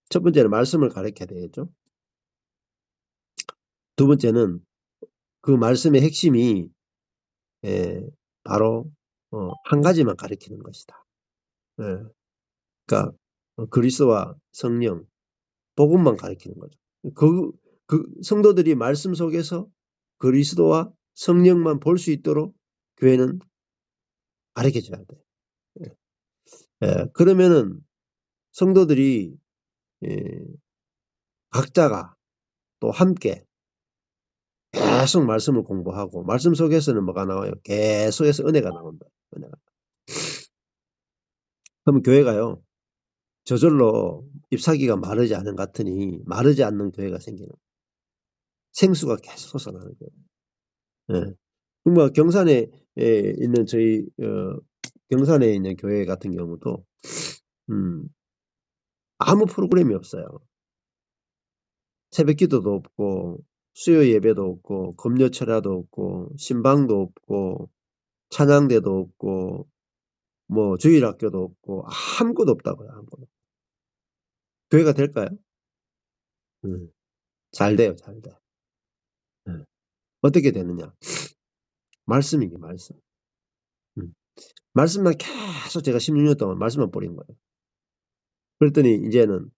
첫 번째는 말씀을 가르쳐야 되겠죠. 두 번째는 그 말씀의 핵심이 바로 한 가지만 가르치는 것이다. 그러니까 그리스도와 성령, 복음만 가르치는 거죠. 그 성도들이 말씀 속에서 그리스도와 성령만 볼 수 있도록 교회는 가르쳐줘야 돼. 그러면은 성도들이 각자가 또 함께 계속 말씀을 공부하고 말씀 속에서는 뭐가 나와요? 계속해서 은혜가 나온다. 은혜가. 그러면 교회가요. 저절로 잎사귀가 마르지 않은 것 같으니 마르지 않는 교회가 생기는 거예요. 생수가 계속 솟아나는 거예요. 예. 뭐 경산에 있는 저희 경산에 있는 교회 같은 경우도 아무 프로그램이 없어요. 새벽 기도도 없고 수요 예배도 없고 금요 철야도 없고 신방도 없고 찬양대도 없고 뭐 주일학교도 없고 아무것도 없다고요. 아무것도. 교회가 될까요? 잘 돼요. 잘 돼. 어떻게 되느냐? 말씀이게 말씀. 말씀만 계속 제가 16년 동안 말씀만 뿌린 거예요. 그랬더니 이제는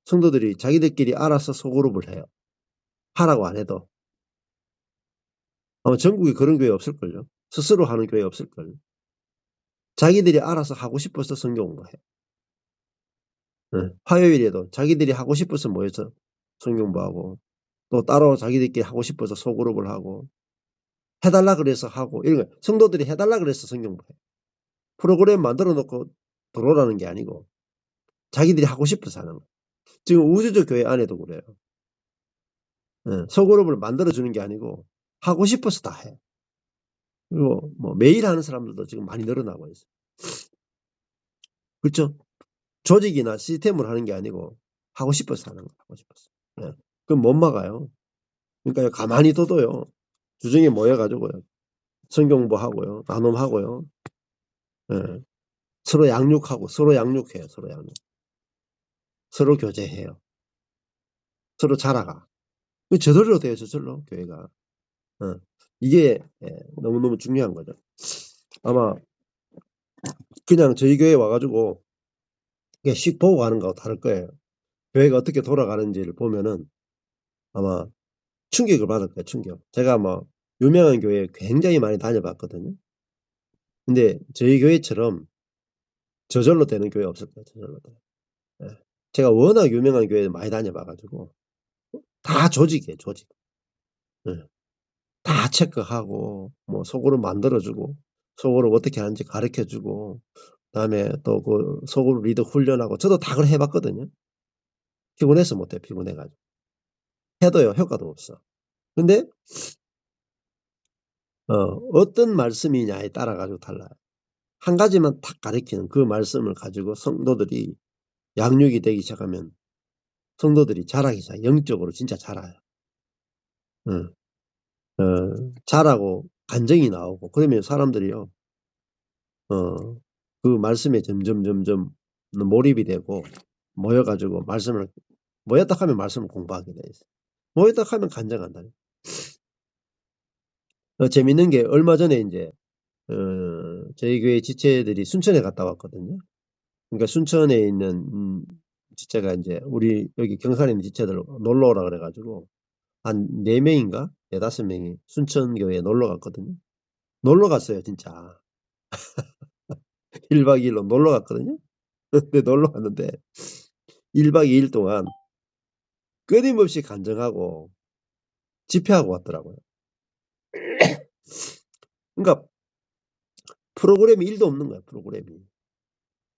성도들이 자기들끼리 알아서 소그룹을 해요. 하라고 안 해도. 아마 전국에 그런 교회 없을걸요. 스스로 하는 교회 없을걸요. 자기들이 알아서 하고 싶어서 성경 공부해요. 화요일에도 자기들이 하고 싶어서 모여서 성경 공부하고 또 따로 자기들끼리 하고 싶어서 소그룹을 하고 해달라 그래서 하고 이런 거 성도들이 해달라 그래서 성경 공부해요. 프로그램 만들어 놓고 들어오라는 게 아니고 자기들이 하고 싶어서 하는 거예요. 지금 우주적 교회 안에도 그래요. 소그룹을 만들어주는 게 아니고 하고 싶어서 다 해. 그리고 뭐 매일 하는 사람들도 지금 많이 늘어나고 있어요. 그렇죠? 조직이나 시스템으로 하는 게 아니고 하고 싶어서 하는 거예요. 하고 싶어서. 그럼 못 막아요. 그러니까 가만히 둬도요. 주중에 모여가지고요. 성경 공부하고요. 나눔하고요. 서로 양육하고 서로 양육해요. 서로 양육. 서로 교제해요. 서로 자라가. 저절로 돼요. 저절로 교회가. 이게 너무너무 중요한 거죠. 아마 그냥 저희 교회 와가지고 씩 보고 가는 거하고 다를 거예요. 교회가 어떻게 돌아가는지를 보면은 아마 충격을 받을 거예요. 충격. 제가 뭐 유명한 교회 굉장히 많이 다녀봤거든요. 근데 저희 교회처럼 저절로 되는 교회 없을 거예요. 저절로 돼요. 제가 워낙 유명한 교회 많이 다녀봐가지고 다 조직이에요. 조직. 다 체크하고 뭐 소그룹 만들어주고 소그룹 어떻게 하는지 가르쳐주고 그다음에 또 그 소그룹 리더 훈련하고 저도 다 그걸 해봤거든요. 피곤해서 못해. 피곤해가지고. 해도요. 효과도 없어. 근데 어떤 말씀이냐에 따라 가지고 달라요. 한 가지만 탁 가리키는 그 말씀을 가지고 성도들이 양육이 되기 시작하면 성도들이 자라기 시작. 영적으로 진짜 자라요. 자라고 간증이 나오고 그러면 사람들이요. 그 말씀에 점점 몰입이 되고 모여가지고 말씀을 모였다 하면 말씀을 공부하게 돼 있어요. 모였다 하면 간증한다. 재밌는 게 얼마 전에 이제 저희 교회 지체들이 순천에 갔다 왔거든요. 그러니까 순천에 있는 지체가 이제 우리 여기 경산에 있는 지체들 놀러 오라 그래가지고 한 4명인가 4~5명이 순천교회에 놀러 갔거든요. 놀러 갔어요 진짜. 1박 2일로 놀러 갔거든요. 근데 놀러 갔는데 1박 2일 동안 끊임없이 간증하고 집회하고 왔더라고요. 그러니까 프로그램이 1도 없는 거야. 프로그램이.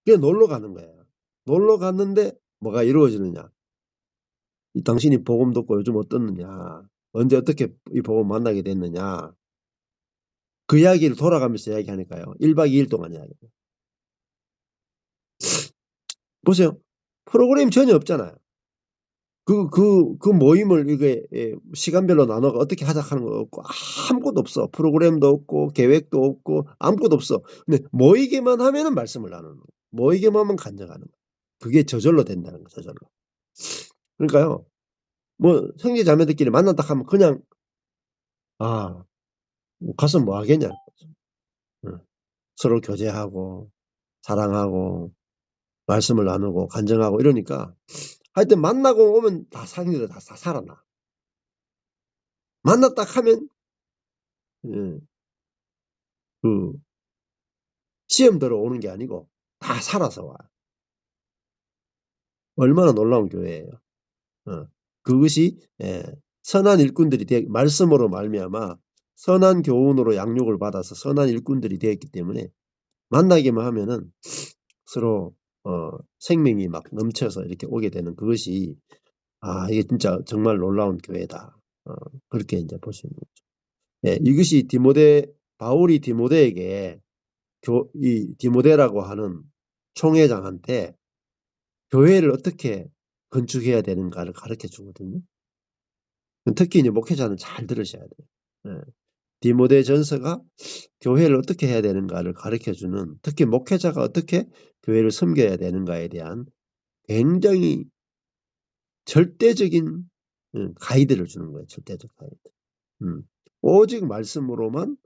그냥 놀러 가는 거야. 놀러 갔는데 뭐가 이루어지느냐. 당신이 복음 듣고 요즘 어떻느냐. 언제 어떻게 이 복음 만나게 됐느냐. 그 이야기를 돌아가면서 이야기하니까요. 1박 2일 동안 이야기해요. 보세요. 프로그램 전혀 없잖아요. 그 모임을 이게 시간별로 나눠가 어떻게 하자 하는 거 없고 아무것도 없어. 프로그램도 없고 계획도 없고 아무것도 없어. 근데 모이기만 하면은 말씀을 나누는 거. 모이기만 하면 간증하는 거. 그게 저절로 된다는 거. 저절로. 그러니까요. 뭐 형제 자매들끼리 만났다 하면 그냥 가서 뭐 하겠냐. 서로 교제하고 사랑하고 말씀을 나누고 간증하고 이러니까 하여튼 만나고 오면 다 상인들 다 살아나. 만났다 하면 그 시험 들어오는 게 아니고 다 살아서 와. 얼마나 놀라운 교회예요. 그것이 선한 일꾼들이 말씀으로 말미암아 선한 교훈으로 양육을 받아서 선한 일꾼들이 되었기 때문에 만나기만 하면은 서로 생명이 막 넘쳐서 이렇게 오게 되는 그것이 이게 진짜 정말 놀라운 교회다. 그렇게 이제 볼 수 있는 거죠. 예, 이것이 바울이 디모데에게 이 디모데라고 하는 총회장한테 교회를 어떻게 건축해야 되는가를 가르쳐 주거든요. 특히 이제 목회자는 잘 들으셔야 돼요. 예, 디모데 전서가 교회를 어떻게 해야 되는가를 가르쳐 주는, 특히 목회자가 어떻게 교회를 섬겨야 되는가에 대한 굉장히 절대적인 가이드를 주는 거예요. 절대적 가이드. 오직 말씀으로만,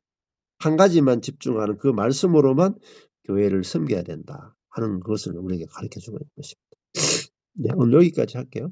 한 가지만 집중하는 그 말씀으로만 교회를 섬겨야 된다 하는 것을 우리에게 가르쳐 주고 있는 것입니다. 네, 오늘 여기까지 할게요.